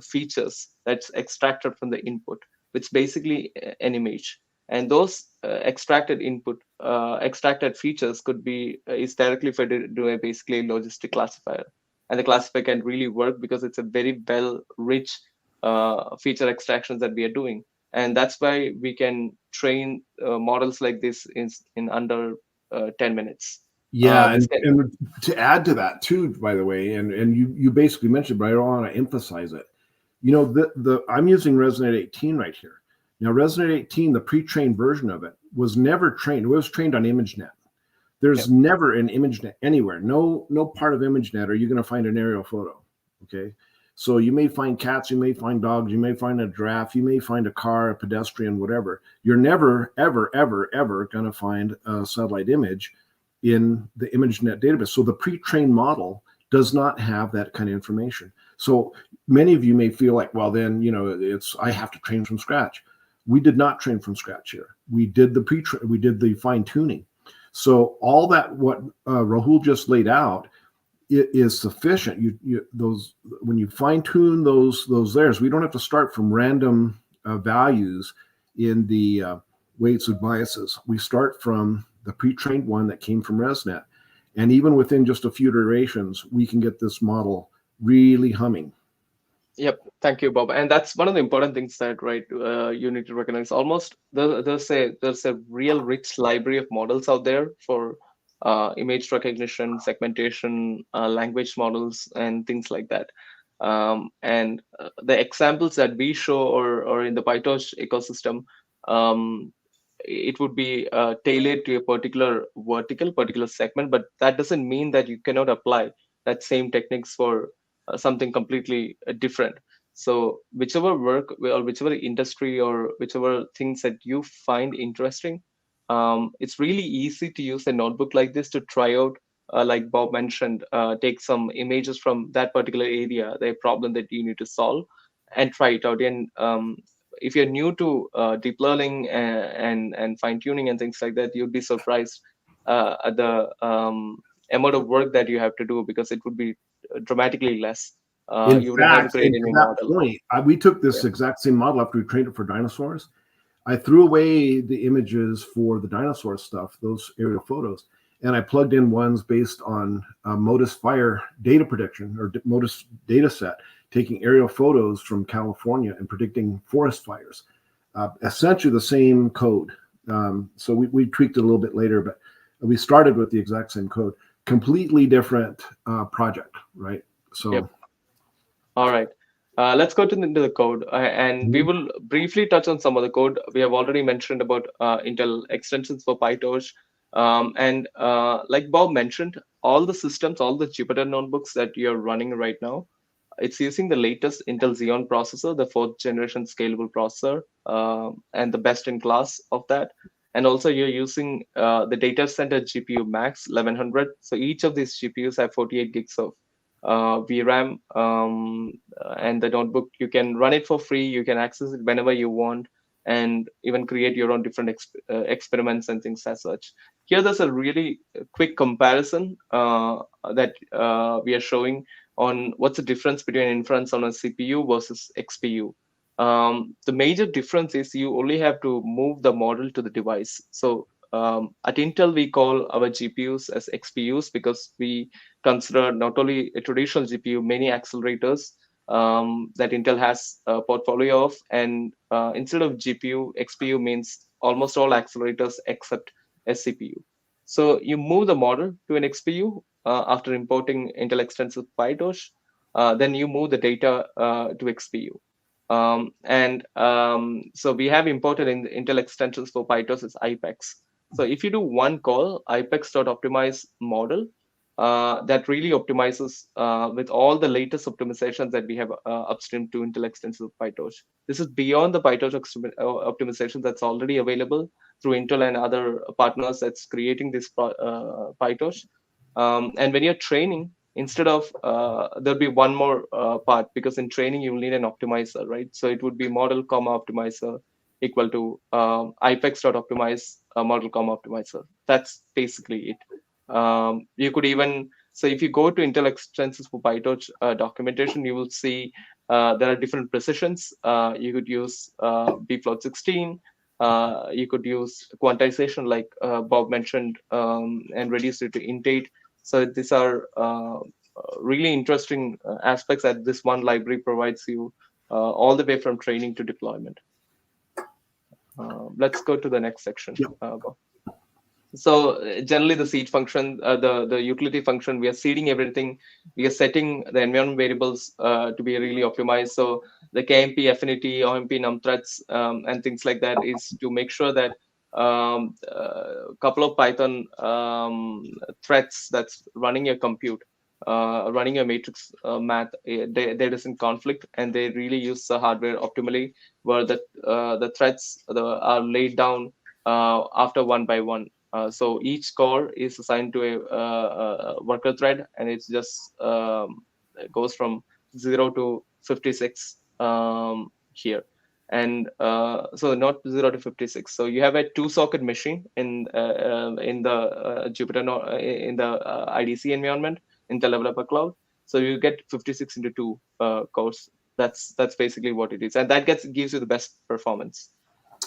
features that's extracted from the input, which is basically an image. And those extracted features could be is directly fed to a basically logistic classifier. And the classifier can really work because it's a very rich feature extractions that we are doing. And that's why we can train models like this in under 10 minutes. Yeah, and to add to that too, by the way, and you basically mentioned, but I don't want to emphasize it. I'm using ResNet 18 right here. Now, ResNet 18, the pre-trained version of it, was never trained. It was trained on ImageNet. There's never an ImageNet anywhere. No part of ImageNet are you going to find an aerial photo. Okay, so you may find cats, you may find dogs, you may find a giraffe, you may find a car, a pedestrian, whatever. You're never, ever going to find a satellite image in the ImageNet database. So the pre-trained model does not have that kind of information. So many of you may feel like, well, then, I have to train from scratch. We did not train from scratch here. We did the fine tuning. So all that what Rahul just laid out, it is sufficient. When you fine tune those layers, we don't have to start from random values in the weights and biases. We start from the pre-trained one that came from ResNet. And even within just a few iterations, we can get this model really humming. Yep, thank you, Bob. And that's one of the important things that, right, you need to recognize. Almost there's a real rich library of models out there for image recognition, segmentation, language models, and things like that. And the examples that we show or in the PyTorch ecosystem, it would be tailored to a particular segment, but that doesn't mean that you cannot apply that same techniques for something completely different. So whichever work or whichever industry or whichever things that you find interesting, it's really easy to use a notebook like this to try out, like Bob mentioned, take some images from that particular area, the problem that you need to solve, and try it out. And if you're new to deep learning and fine tuning and things like that, you'd be surprised at the amount of work that you have to do, because it would be dramatically less. In fact, to that point, we took this exact same model after we trained it for dinosaurs. I threw away the images for the dinosaur stuff, those aerial photos, and I plugged in ones based on MODIS fire data prediction or MODIS data set, taking aerial photos from California and predicting forest fires. Essentially the same code. So we tweaked it a little bit later, but We started with the exact same code, completely different project, right? So. Yep. All right. Let's go into the code, and we will briefly touch on some of the code. We have already mentioned about Intel extensions for PyTorch, and like Bob mentioned, all the systems, all the Jupyter notebooks that you're running right now, it's using the latest Intel Xeon processor, the 4th generation scalable processor, and the best in class of that. And also you're using the data center GPU Max 1100. So each of these GPUs have 48 gigs of VRAM, and the notebook, you can run it for free. You can access it whenever you want, and even create your own different experiments and things as such. Here, there's a really quick comparison that we are showing on what's the difference between inference on a CPU versus XPU. The major difference is you only have to move the model to the device. So at Intel, we call our GPUs as XPUs because we consider not only a traditional GPU, many accelerators that Intel has a portfolio of. And instead of GPU, XPU means almost all accelerators except a CPU. So you move the model to an XPU after importing Intel extensive PyTorch. Then you move the data to XPU. So we have imported in the Intel extensions for PyTorch is IPEX. So if you do one call, ipex.optimize model, that really optimizes with all the latest optimizations that we have upstream to Intel extensive PyTorch. This is beyond the PyTorch optimization that's already available through Intel and other partners that's creating this PyTorch. And when you're training, instead of there'll be one more part, because in training you will need an optimizer, right? So it would be model comma optimizer equal to ipex.optimize model comma optimizer. That's basically it. You could even, so if you go to Intel extensions for PyTorch documentation, you will see there are different precisions. You could use bfloat16. You could use quantization like Bob mentioned, and reduce it to int8. So these are really interesting aspects that this one library provides you all the way from training to deployment. Let's go to the next section. Yep. So generally the seed function, the utility function, we are seeding everything. We are setting the environment variables to be really optimized. So the KMP, affinity, OMP, num threads, and things like that is to make sure that a couple of Python threads that's running your compute, running your matrix math, there isn't conflict, and they really use the hardware optimally, where the threads are laid down after one by one. So each core is assigned to a worker thread, and it's just it goes from 0 to 56 here. And so not 0 to 56. So you have a 2-socket machine in the Jupyter in the IDC environment, Intel Developer Cloud. So you get 56 into 2 cores. That's basically what it is, and that gives you the best performance.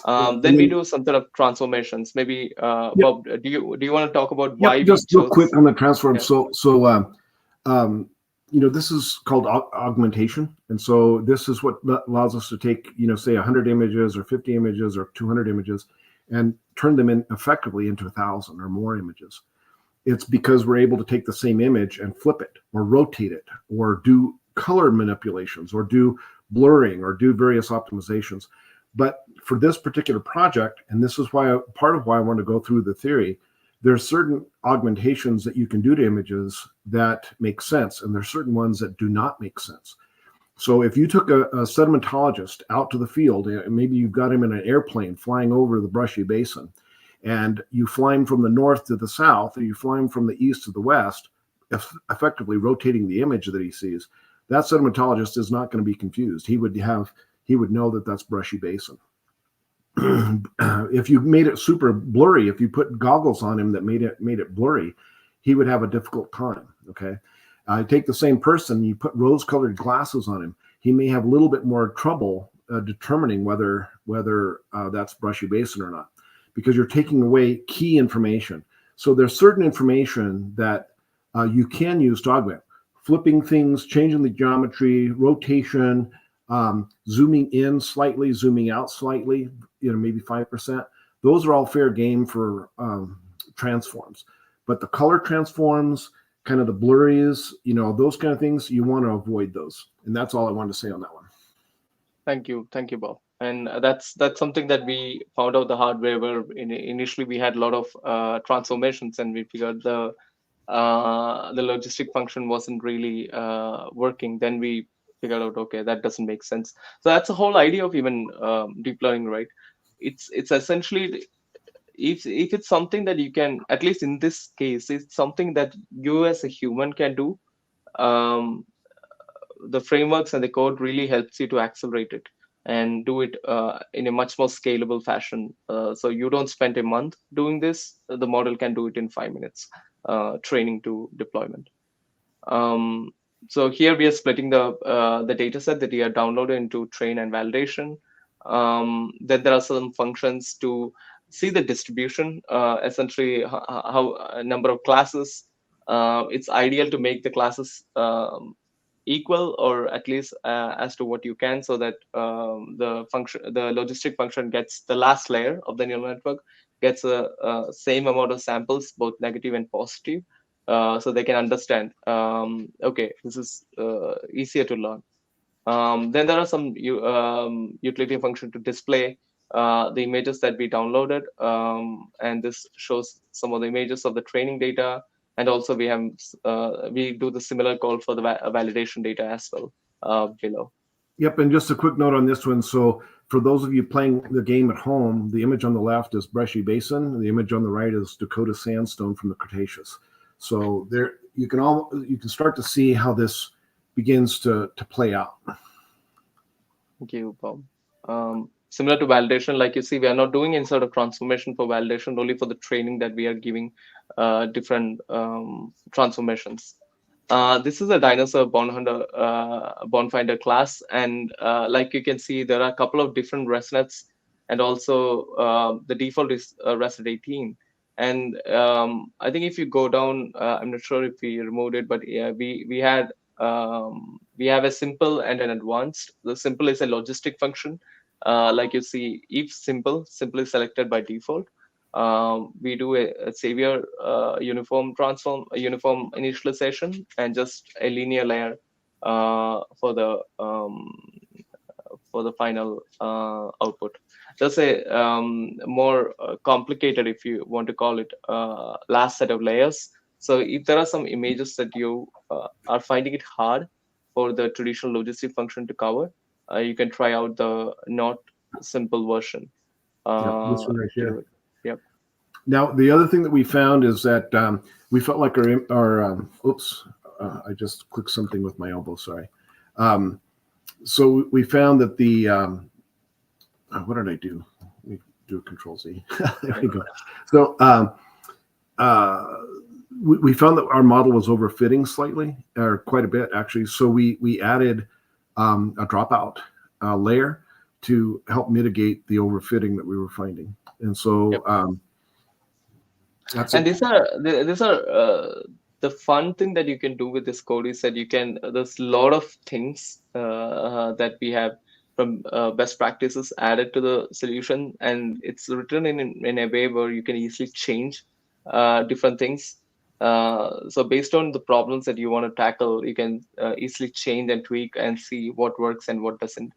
Then we do some sort of transformations. Maybe Bob, do you want to talk about why just we chose? Real quick on the transform. Yeah. This is called augmentation, and so this is what allows us to take, say 100 images or 50 images or 200 images, and turn them effectively into 1,000 or more images. It's because we're able to take the same image and flip it or rotate it or do color manipulations or do blurring or do various optimizations. But for this particular project, and this is why part of why I want to go through the theory, there's certain augmentations that you can do to images that make sense, and there's certain ones that do not make sense. So if you took a sedimentologist out to the field, and maybe you've got him in an airplane flying over the brushy basin, and you fly him from the north to the south, or you fly him from the east to the west, effectively rotating the image that he sees, that sedimentologist is not going to be confused. He would know that that's brushy basin. If you made it super blurry, if you put goggles on him that made it blurry, he would have a difficult time. Okay, take the same person, you put rose-colored glasses on him, he may have a little bit more trouble determining whether that's brushy basin or not, because you're taking away key information. So there's certain information that you can use to augment, flipping things, changing the geometry, rotation, zooming in slightly, zooming out slightly, maybe 5%. Those are all fair game for transforms. But the color transforms, kind of the blurries, those kind of things, you want to avoid those. And that's all I wanted to say on that one. Thank you, Bob. And that's something that we found out the hard way. Where initially we had a lot of transformations, and we figured the logistic function wasn't really working. Then we figured out, okay, that doesn't make sense. So that's the whole idea of even deep learning, right? It's essentially, if it's something that you can, at least in this case, it's something that you as a human can do. The frameworks and the code really helps you to accelerate it and do it in a much more scalable fashion. So you don't spend a month doing this. The model can do it in 5 minutes, training to deployment. So here we are splitting the data set that we are downloaded into train and validation. Then there are some functions to see the distribution, essentially how a number of classes. It's ideal to make the classes equal, or at least as to what you can, so that the logistic function gets the last layer of the neural network, gets a same amount of samples, both negative and positive, so they can understand, okay, this is easier to learn. Then there are some utility function to display the images that we downloaded, and this shows some of the images of the training data. And also we do the similar call for the validation data as well below. Yep, and just a quick note on this one. So for those of you playing the game at home, the image on the left is Brushy Basin, and the image on the right is Dakota Sandstone from the Cretaceous. So there you can start to see how this begins to play out. Thank you, Bob. Similar to validation, like you see, we are not doing any sort of transformation for validation, only for the training that we are giving different transformations. This is a Dinosaur bond finder class, and like you can see, there are a couple of different ResNets, and also the default is ResNet 18. And I think if you go down, I'm not sure if we removed it, but yeah, we have a simple and an advanced. The simple is a logistic function. Like you see, if simple is selected by default. We do a savior uniform initialization, and just a linear layer for the final output. That's a more complicated, if you want to call it, last set of layers. So if there are some images that you are finding it hard for the traditional logistic function to cover, you can try out the not simple version. This one right here. Yep. Now, the other thing that we found is that we felt like our I just clicked something with my elbow, sorry. So we found that the, what did I do? Let me do a Control Z. There we go. So we found that our model was overfitting slightly, or quite a bit actually. So we added a dropout layer to help mitigate the overfitting that we were finding. And so these are the fun thing that you can do with this code is that there's a lot of things that we have from best practices added to the solution, and it's written in a way where you can easily change different things. So based on the problems that you want to tackle, you can easily change and tweak and see what works and what doesn't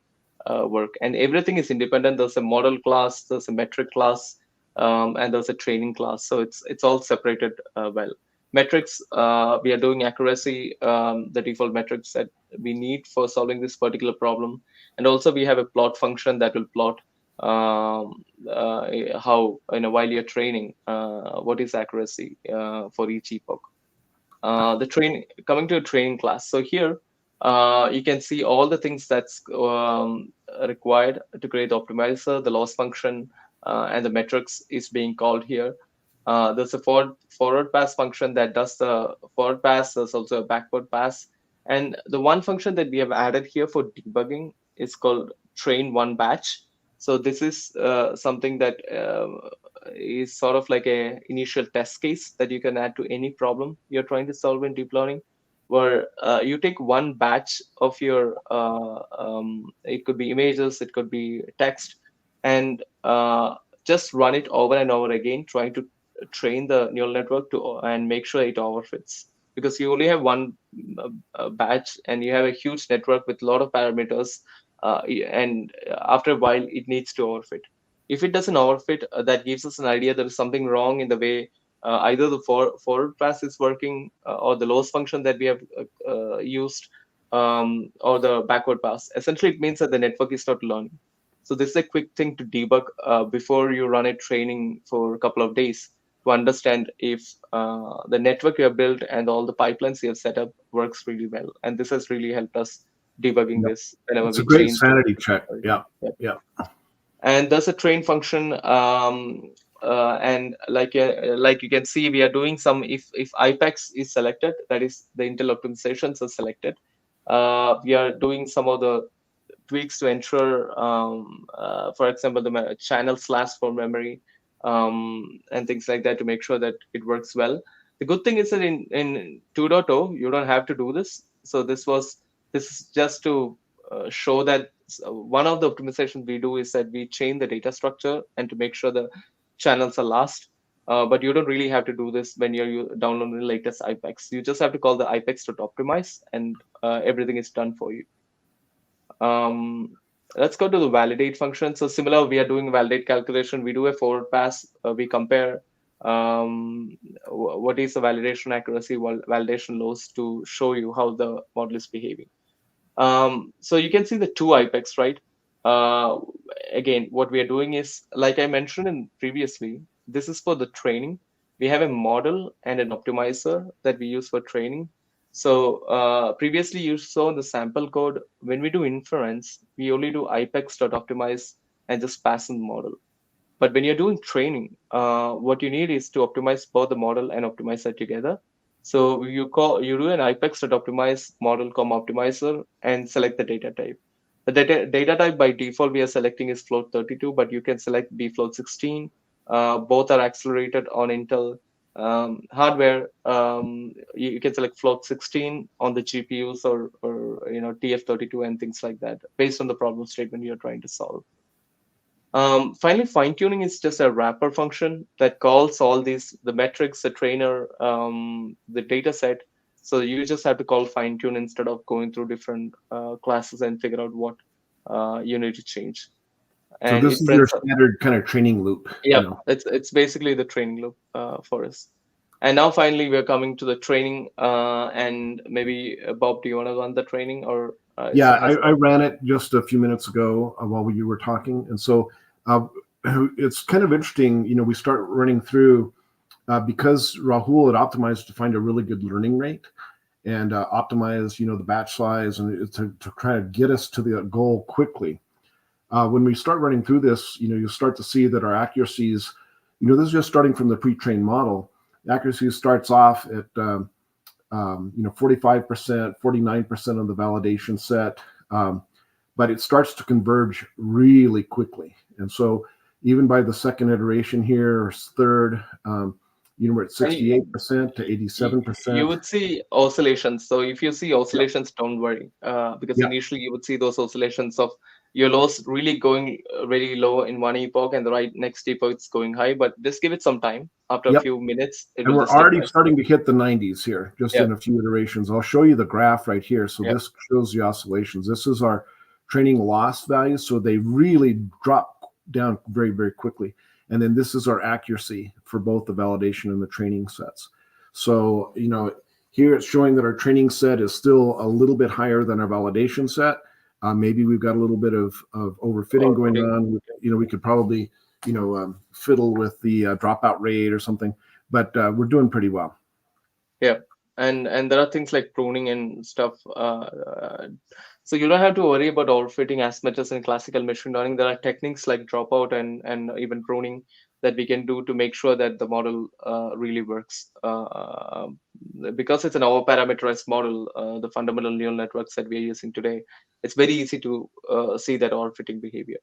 work. And everything is independent. There's a model class, there's a metric class, and there's a training class. So it's all separated well. Metrics, we are doing accuracy, the default metrics that we need for solving this particular problem. And also we have a plot function that will plot how, while you're training, what is accuracy for each epoch. Coming to a training class. So here, you can see all the things that's required to create the optimizer, the loss function, and the metrics is being called here. There's a forward pass function that does the forward pass. There's also a backward pass. And the one function that we have added here for debugging is called train one batch. So this is something that is sort of like a initial test case that you can add to any problem you're trying to solve in deep learning, where you take one batch of your, it could be images, it could be text, and just run it over and over again, trying to train the neural network and make sure it overfits, because you only have one batch and you have a huge network with a lot of parameters, and after a while it needs to overfit. If it doesn't overfit, that gives us an idea there is something wrong in the way either the forward pass is working, or the loss function that we have used, or the backward pass. Essentially, it means that the network is not learning. So this is a quick thing to debug before you run a training for a couple of days, to understand if the network you have built and all the pipelines you have set up works really well. And this has really helped us debugging this whenever It's we a great change. sanity check. Yeah. And there's a train function, and like you can see, we are doing some, if IPEX is selected, that is the Intel optimizations are selected. We are doing some of the tweaks to ensure, for example, the channels last for memory, and things like that, to make sure that it works well. The good thing is that in 2.0, you don't have to do this. So this is just to show that one of the optimizations we do is that we change the data structure and to make sure the channels are last. But you don't really have to do this when you're downloading the latest IPEX. You just have to call the IPEX.optimize, and everything is done for you. Let's go to the validate function. So similar, we are doing validate calculation. We do a forward pass. We compare what is the validation accuracy, validation loss, to show you how the model is behaving. So you can see the two IPEX, right? Again, what we are doing is, like I mentioned previously, this is for the training. We have a model and an optimizer that we use for training. So previously you saw in the sample code, when we do inference, we only do IPEX.optimize and just pass in the model. But when you're doing training, what you need is to optimize both the model and optimizer together. So you do an IPEX.optimize model, optimizer, and select the data type. The data type by default we are selecting is float 32, but you can select bfloat 16. Both are accelerated on Intel hardware. You can select float 16 on the GPUs, or TF32 and things like that, based on the problem statement you're trying to solve. Finally, fine tuning is just a wrapper function that calls all these, the metrics, the trainer, the data set. So you just have to call fine tune instead of going through different classes and figure out what you need to change. And so this is your standard kind of training loop. Yeah, it's basically the training loop for us. And now finally we're coming to the training, and maybe Bob, do you want to run the training, or? Yeah, I ran it just a few minutes ago while you were talking, and so it's kind of interesting. We start running through because Rahul had optimized to find a really good learning rate and optimize, the batch size, and to try to get us to the goal quickly. When we start running through this, you start to see that our accuracies, this is just starting from the pre-trained model. The accuracy starts off at 45%, 49% on the validation set, but it starts to converge really quickly. And so even by the second iteration here, or third, we're at 68% to 87%. You would see oscillations. So if you see oscillations, don't worry, because initially you would see those oscillations of your lows really going really low in one epoch, and the right next epoch it's going high. But just give it some time. After a few minutes, and we're already starting to hit the 90s here, just in a few iterations. I'll show you the graph right here. So this shows the oscillations. This is our training loss values. So they really drop down very, very quickly. And then this is our accuracy for both the validation and the training sets. So, here it's showing that our training set is still a little bit higher than our validation set. Maybe we've got a little bit of overfitting going on. We could probably, fiddle with the dropout rate or something, but we're doing pretty well. Yeah. And there are things like pruning and stuff. So you don't have to worry about overfitting as much as in classical machine learning. There are techniques like dropout and even pruning that we can do to make sure that the model really works. Because it's an over-parameterized model, the fundamental neural networks that we are using today, it's very easy to see that overfitting behavior.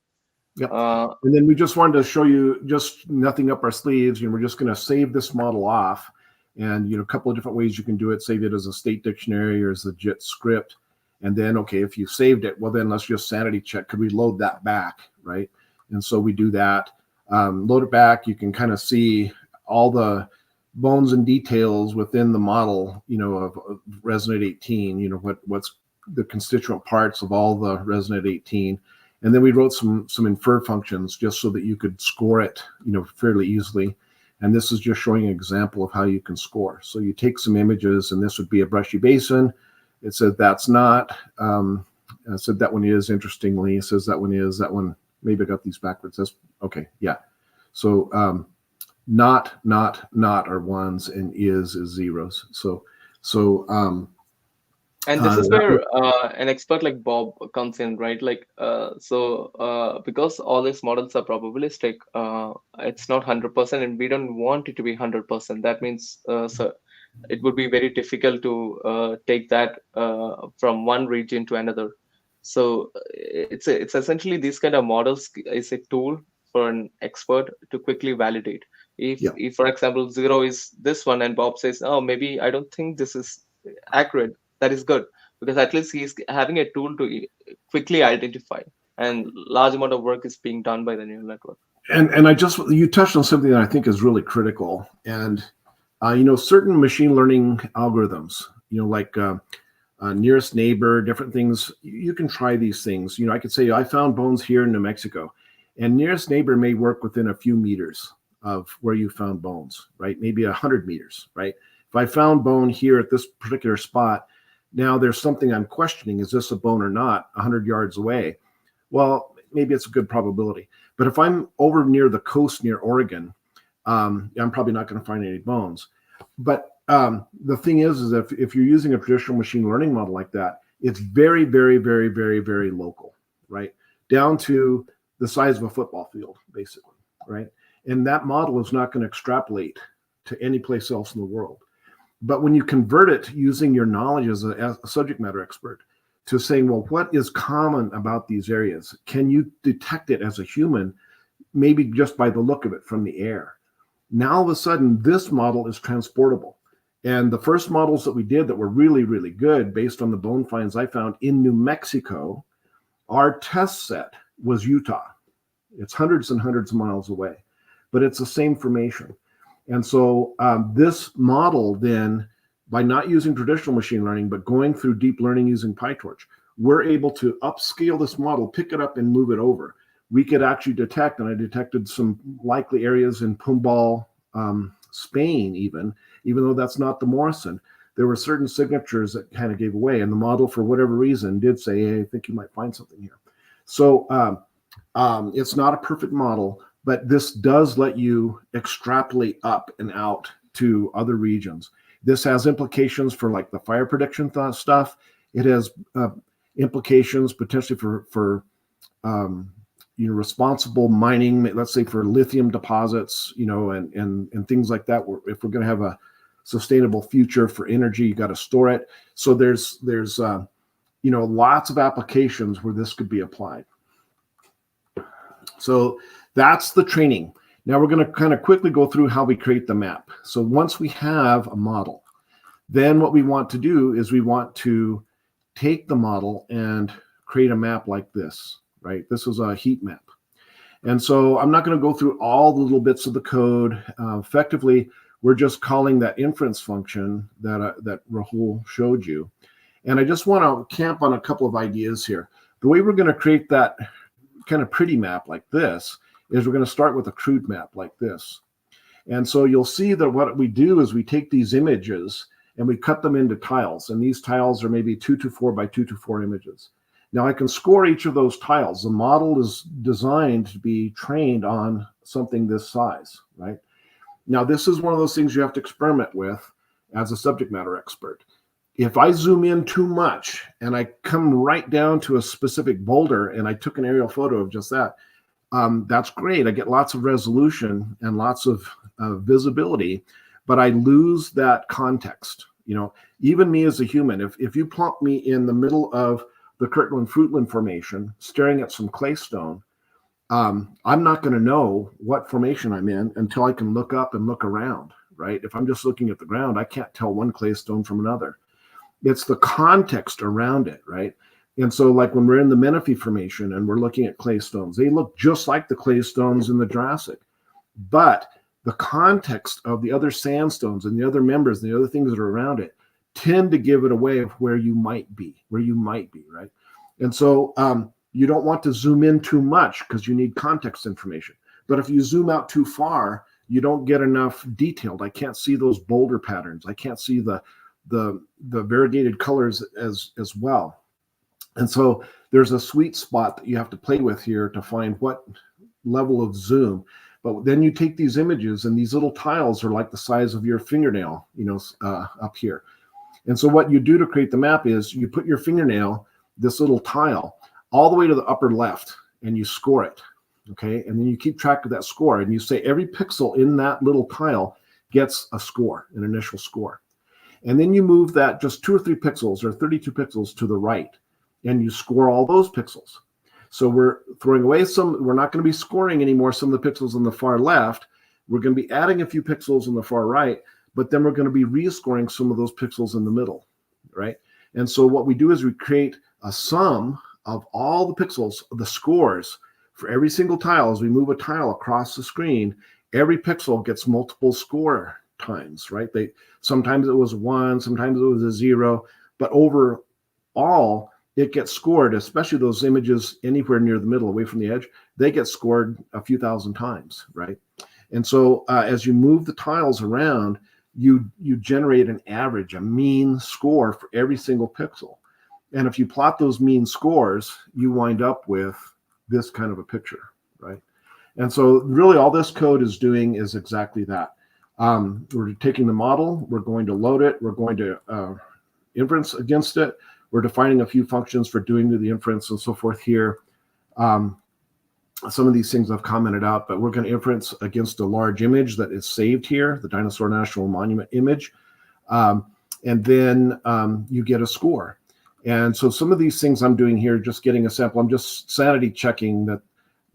Yep. And then we just wanted to show you just nothing up our sleeves. We're just going to save this model off. And, a couple of different ways you can do it. Save it as a state dictionary or as a JIT script. And then, okay, if you saved it, well, then let's just sanity check. Could we load that back, right? And so we do that. Load it back. You can kind of see all the bones and details within the model, of resonate 18, what's the constituent parts of all the resonate 18. And then we wrote some infer functions just so that you could score it, fairly easily. And this is just showing an example of how you can score. So you take some images, and this would be a brushy basin. It said that's not. I said that one is, interestingly. It says that one is, that one, maybe I got these backwards. That's okay, yeah. So not are ones, and is zeros. And this is where an expert like Bob comes in, right? Like, because all these models are probabilistic, it's not 100%, and we don't want it to be 100%. That means, so it would be very difficult to take that from one region to another. So it's essentially these kind of models is a tool for an expert to quickly validate. If for example 0 is this one, and Bob says, oh, maybe I don't think this is accurate, that is good, because at least he's having a tool to quickly identify, and large amount of work is being done by the neural network. And you touched on something that I think is really critical. And certain machine learning algorithms, like nearest neighbor, different things, you can try these things. I could say I found bones here in New Mexico, and nearest neighbor may work within a few meters of where you found bones, right? Maybe 100 meters, right? If I found bone here at this particular spot, now there's something I'm questioning. Is this a bone or not 100 yards away? Well, maybe it's a good probability. But if I'm over near the coast near Oregon, I'm probably not going to find any bones. But the thing is if you're using a traditional machine learning model like that, it's very, very, very, very, very local, right? Down to the size of a football field, basically, right? And that model is not going to extrapolate to any place else in the world. But when you convert it using your knowledge as a subject matter expert to saying, well, what is common about these areas? Can you detect it as a human, maybe just by the look of it from the air? Now, all of a sudden, this model is transportable. And the first models that we did that were really, really good based on the bone finds I found in New Mexico, our test set was Utah. It's hundreds and hundreds of miles away, but it's the same formation. And so this model then, by not using traditional machine learning, but going through deep learning using PyTorch, we're able to upscale this model, pick it up and move it over. We could actually detect, and I detected some likely areas in Pombal, Spain, even though that's not the Morrison. There were certain signatures that kind of gave away, and the model, for whatever reason, did say, hey, I think you might find something here. So it's not a perfect model, but this does let you extrapolate up and out to other regions. This has implications for like the fire prediction stuff. It has implications potentially for responsible mining, let's say for lithium deposits, and things like that. If we're going to have a sustainable future for energy, you got to store it. So there's lots of applications where this could be applied. So that's the training. Now we're going to kind of quickly go through how we create the map. So once we have a model, then what we want to do is we want to take the model and create a map like this, right? This is a heat map. And so I'm not going to go through all the little bits of the code. Effectively, we're just calling that inference function that Rahul showed you. And I just want to camp on a couple of ideas here. The way we're going to create that kind of pretty map like this is we're going to start with a crude map like this. And so you'll see that what we do is we take these images and we cut them into tiles. And these tiles are maybe 2x4 by 2x4 images. Now I can score each of those tiles. The model is designed to be trained on something this size, right? Now this is one of those things you have to experiment with as a subject matter expert. If I zoom in too much and I come right down to a specific boulder and I took an aerial photo of just that, that's great. I get lots of resolution and lots of visibility, but I lose that context. Even me as a human, if you plump me in the middle of the Kirtland-Fruitland Formation, staring at some claystone, I'm not going to know what formation I'm in until I can look up and look around, right? If I'm just looking at the ground, I can't tell one claystone from another. It's the context around it, right? And so like when we're in the Menifee Formation and we're looking at claystones, they look just like the claystones in the Jurassic. But the context of the other sandstones and the other members and the other things that are around it tend to give it away of where you might be, right? And so you don't want to zoom in too much because you need context information. But if you zoom out too far, you don't get enough detailed. I can't see those boulder patterns. I can't see the variegated colors as well. And so there's a sweet spot that you have to play with here to find what level of zoom. But then you take these images, and these little tiles are like the size of your fingernail, up here. And so what you do to create the map is you put your fingernail, this little tile, all the way to the upper left, and you score it, okay? And then you keep track of that score, and you say every pixel in that little tile gets a score, an initial score. And then you move that just 2 or 3 pixels or 32 pixels to the right, and you score all those pixels. So we're throwing away we're not going to be scoring anymore some of the pixels on the far left. We're going to be adding a few pixels on the far right, but then we're going to be rescoring some of those pixels in the middle, right? And so what we do is we create a sum of all the pixels, the scores for every single tile. As we move a tile across the screen, every pixel gets multiple score times, right? Sometimes it was 1, sometimes it was a 0, but overall, it gets scored, especially those images anywhere near the middle, away from the edge, they get scored a few thousand times, right? And so as you move the tiles around, you generate an average, a mean score for every single pixel. And if you plot those mean scores, you wind up with this kind of a picture, right? And so really all this code is doing is exactly that. We're taking the model, we're going to load it, we're going to inference against it. We're defining a few functions for doing the inference and so forth here. Some of these things I've commented out, but we're going to inference against a large image that is saved here, the Dinosaur National Monument image. And then you get a score. And so some of these things I'm doing here, just getting a sample, I'm just sanity checking that,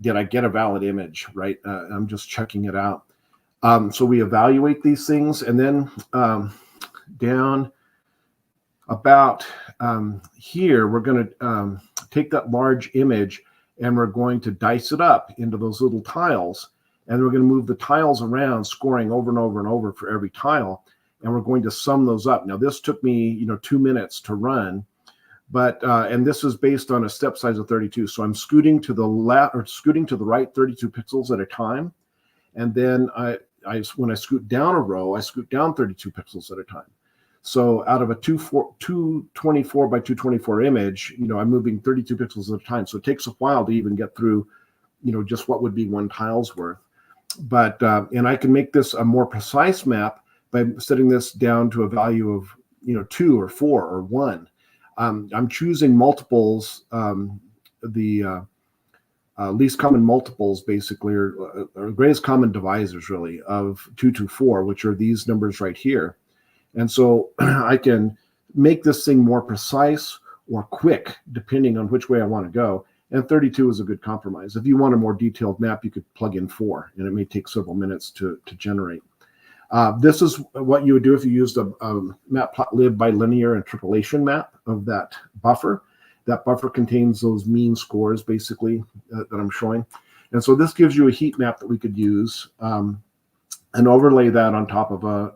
did I get a valid image, right? I'm just checking it out. So we evaluate these things, and then down about here, we're going to take that large image and we're going to dice it up into those little tiles, and we're going to move the tiles around, scoring over and over and over for every tile, and we're going to sum those up. Now this took me 2 minutes to run, but and this is based on a step size of 32. So I'm scooting to the left or scooting to the right 32 pixels at a time, and then when I scoot down a row, I scoot down 32 pixels at a time. So out of a 224 by 224 image, I'm moving 32 pixels at a time. So it takes a while to even get through, just what would be one tile's worth. But and I can make this a more precise map by setting this down to a value of 2 or 4 or 1. I'm choosing multiples, the least common multiples, basically, or greatest common divisors, really, of 2 to 4, which are these numbers right here. And so I can make this thing more precise or quick, depending on which way I want to go. And 32 is a good compromise. If you want a more detailed map, you could plug in 4, and it may take several minutes to generate. This is what you would do if you used a matplotlib bilinear interpolation map of that buffer. That buffer contains those mean scores, basically, that I'm showing. And so this gives you a heat map that we could use and overlay that on top of a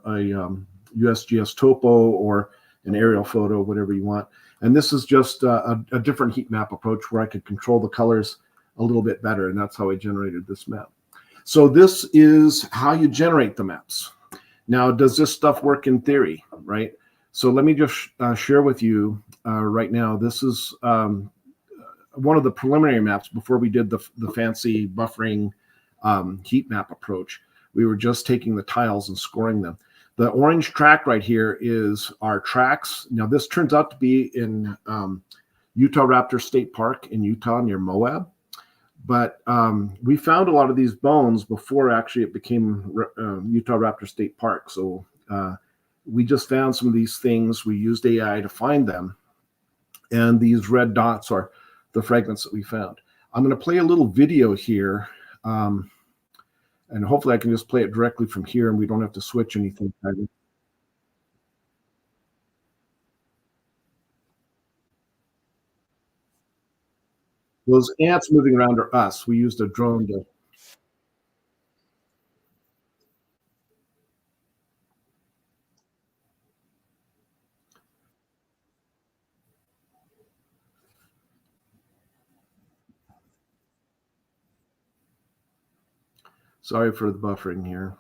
USGS topo or an aerial photo, whatever you want. And this is just a different heat map approach where I could control the colors a little bit better, and that's how I generated this map. So this is how you generate the maps. Now, does this stuff work in theory, right? So let me just share with you right now. This is one of the preliminary maps before we did the fancy buffering heat map approach. We were just taking the tiles and scoring them. The orange track right here is our tracks. Now, this turns out to be in Utah Raptor State Park in Utah near Moab. But we found a lot of these bones before actually it became Utah Raptor State Park. So we just found some of these things. We used AI to find them. And these red dots are the fragments that we found. I'm going to play a little video here. And hopefully I can just play it directly from here and we don't have to switch anything. Those ants moving around are us. We used a drone to. Sorry for the buffering here.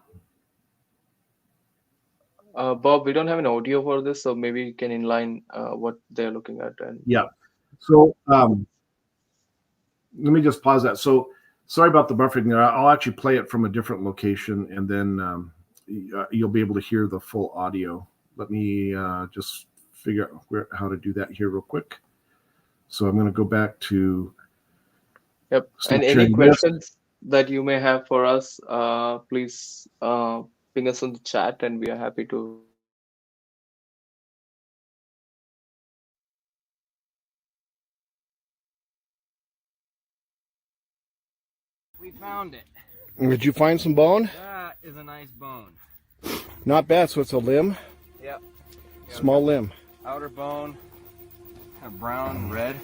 Bob, we don't have an audio for this, so maybe you can inline what they're looking at. And Yeah. So let me just pause that. So sorry about the buffering there. I'll actually play it from a different location, and then you'll be able to hear the full audio. Let me just figure out how to do that here real quick. So I'm going to go back to. Yep. And any questions that you may have for us, please ping us in the chat, and we are happy to. We found it. Did you find some bone? That is a nice bone. Not bad. So it's a limb. Yep. Small limb. Outer bone, kind of brown, red.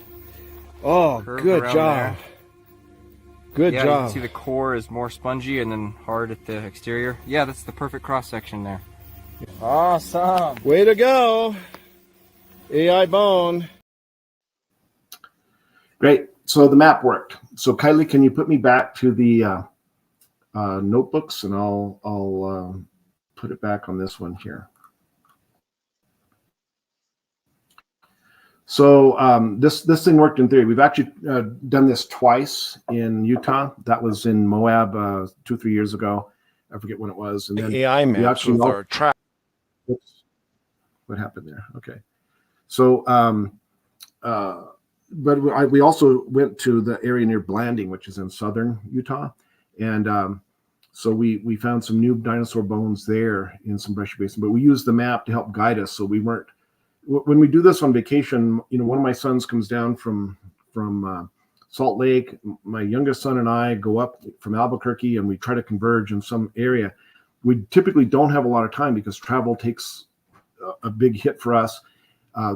Oh, Curved good around job. there. Good Yeah, you job. can see the core is more spongy and then hard at the exterior. Yeah, that's the perfect cross section there. Awesome. Way to go. AI bone. Great. So the map worked. So Kylie, can you put me back to the notebooks, and I'll put it back on this one here. So this thing worked in theory. We've actually done this twice in Utah. That was in Moab 2 or 3 years ago. I forget when it was. And then AI maps with our track. What happened there? Okay. So, but we also went to the area near Blanding, which is in southern Utah, and so we found some new dinosaur bones there in some brushy basin. But we used the map to help guide us, so we weren't. When we do this on vacation, you know, one of my sons comes down from Salt Lake. My youngest son and I go up from Albuquerque, and we try to converge in some area. We typically don't have a lot of time because travel takes a big hit for us.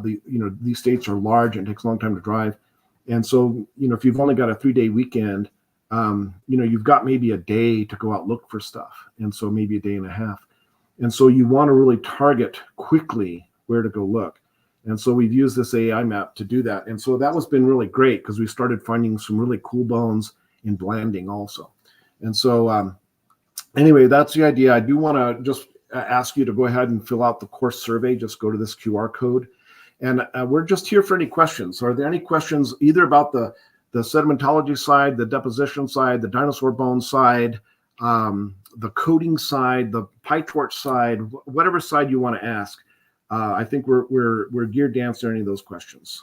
These states are large and it takes a long time to drive. And so, if you've only got a 3-day weekend, you've got maybe a day to go out look for stuff. And so maybe a day and a half. And so you want to really target quickly where to go look. And so we've used this AI map to do that. And so that was been really great because we started finding some really cool bones in Blanding also. And so anyway, that's the idea. I do want to just ask you to go ahead and fill out the course survey. Just go to this QR code. And we're just here for any questions. Are there any questions either about the sedimentology side, the deposition side, the dinosaur bone side, the coding side, the PyTorch side, whatever side you want to ask? I think we're geared to answer any of those questions.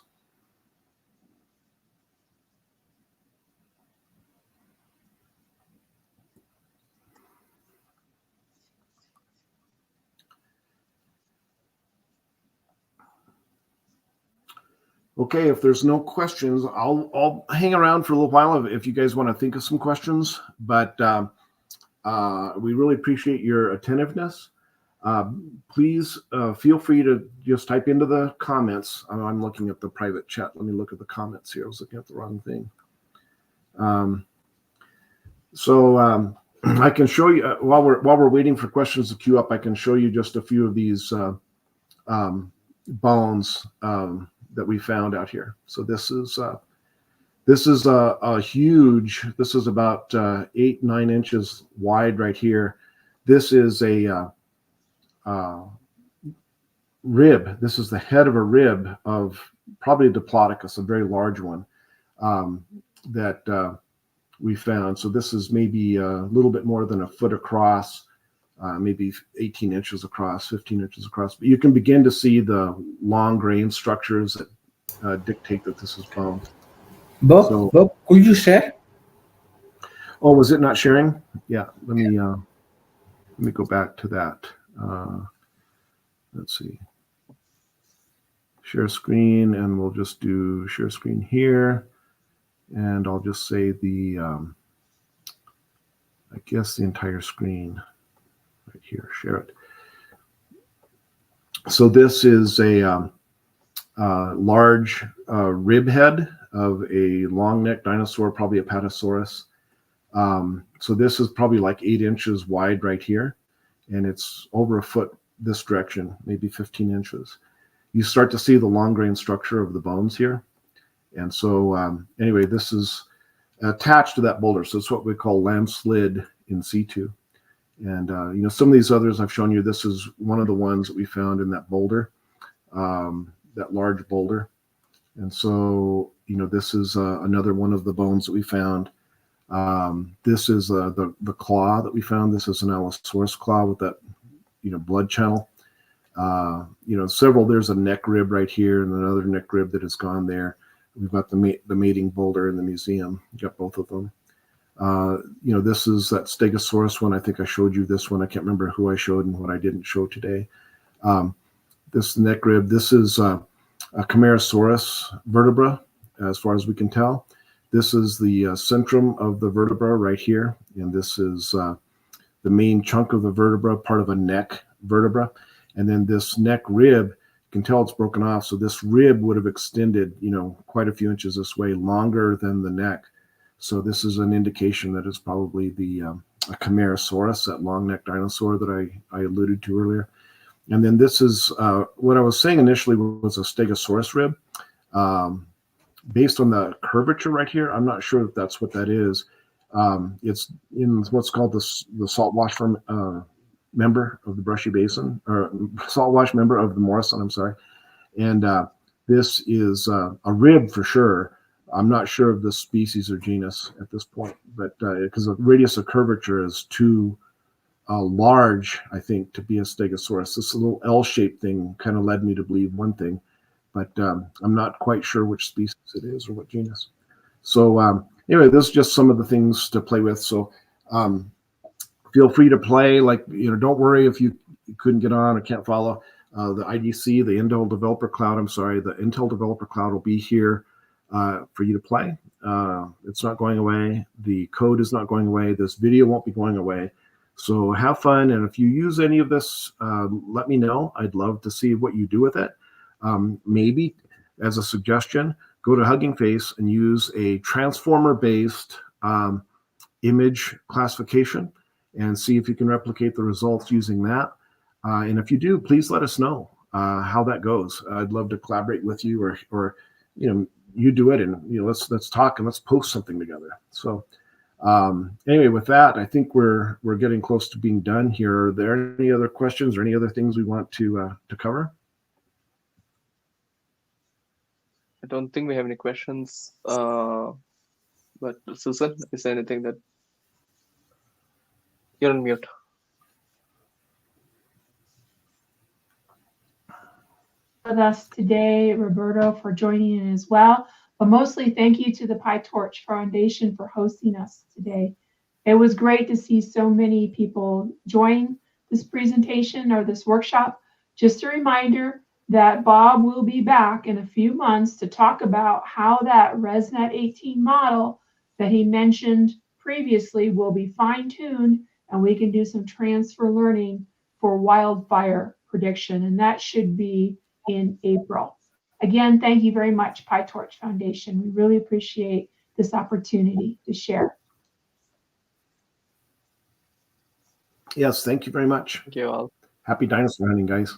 Okay, if there's no questions, I'll hang around for a little while if you guys want to think of some questions. But we really appreciate your attentiveness. Please feel free to just type into the comments. I'm looking at the private chat. Let me look at the comments here. I was looking at the wrong thing. I can show you while we're waiting for questions to queue up. I can show you just a few of these bones that we found out here. So this is a huge. This is about 8-9 inches wide right here. This is a rib. This is the head of a rib of probably a Diplodocus, a very large one that we found. So this is maybe a little bit more than a foot across, maybe 18 inches across, 15 inches across. But you can begin to see the long grain structures that dictate that this is bone. Bob, could you share? Oh, was it not sharing? Yeah, let me go back to that. Let's see. Share screen, and we'll just do share screen here. And I'll just say I guess the entire screen right here, share it. So this is a large rib head of a long neck dinosaur, probably a Apatosaurus. So this is probably like 8 inches wide right here, and it's over a foot this direction, maybe 15 inches. You start to see the long grain structure of the bones here. And so anyway, this is attached to that boulder. So it's what we call landslid in situ. And some of these others I've shown you. This is one of the ones that we found in that boulder, that large boulder. And so this is another one of the bones that we found. This is the claw that we found. This is an Allosaurus claw with that blood channel. Several. There's a neck rib right here and another neck rib that has gone there. We've got the mating boulder in the museum. We've got both of them. This is that Stegosaurus one. I think I showed you this one. I can't remember who I showed and what I didn't show today. This neck rib. This is a Camarasaurus vertebra, as far as we can tell. This is the centrum of the vertebra right here, and this is the main chunk of the vertebra, part of a neck vertebra. And then this neck rib, you can tell it's broken off. So this rib would have extended, quite a few inches this way, longer than the neck. So this is an indication that it's probably the a Camarasaurus, that long-necked dinosaur that I alluded to earlier. And then this is what I was saying initially was a Stegosaurus rib. Based on the curvature right here, I'm not sure if that's what that is. It's in what's called the salt wash member of the Brushy Basin, or salt wash member of the Morrison, I'm sorry. And this is a rib for sure. I'm not sure of the species or genus at this point, but because the radius of curvature is too large, I think, to be a Stegosaurus. This little L-shaped thing kind of led me to believe one thing, but I'm not quite sure which species it is or what genus. So anyway, this is just some of the things to play with. So feel free to play. Don't worry if you couldn't get on or can't follow. The IDC, the Intel Developer Cloud, the Intel Developer Cloud will be here for you to play. It's not going away. The code is not going away. This video won't be going away. So have fun. And if you use any of this, let me know. I'd love to see what you do with it. Maybe as a suggestion, go to Hugging Face and use a transformer-based image classification and see if you can replicate the results using that. And if you do, please let us know how that goes. I'd love to collaborate with you, or you do it, and let's talk and let's post something together. So anyway, with that, I think we're getting close to being done here. Are there any other questions or any other things we want to cover? I don't think we have any questions. But Susan, is there anything that you're on mute? With us today, Roberto, for joining in as well. But mostly thank you to the PyTorch Foundation for hosting us today. It was great to see so many people join this presentation or this workshop. Just a reminder that Bob will be back in a few months to talk about how that ResNet 18 model that he mentioned previously will be fine-tuned, and we can do some transfer learning for wildfire prediction, and that should be in April. Again, thank you very much, PyTorch Foundation. We really appreciate this opportunity to share. Yes, thank you very much. Thank you all. Happy dinosaur hunting, guys.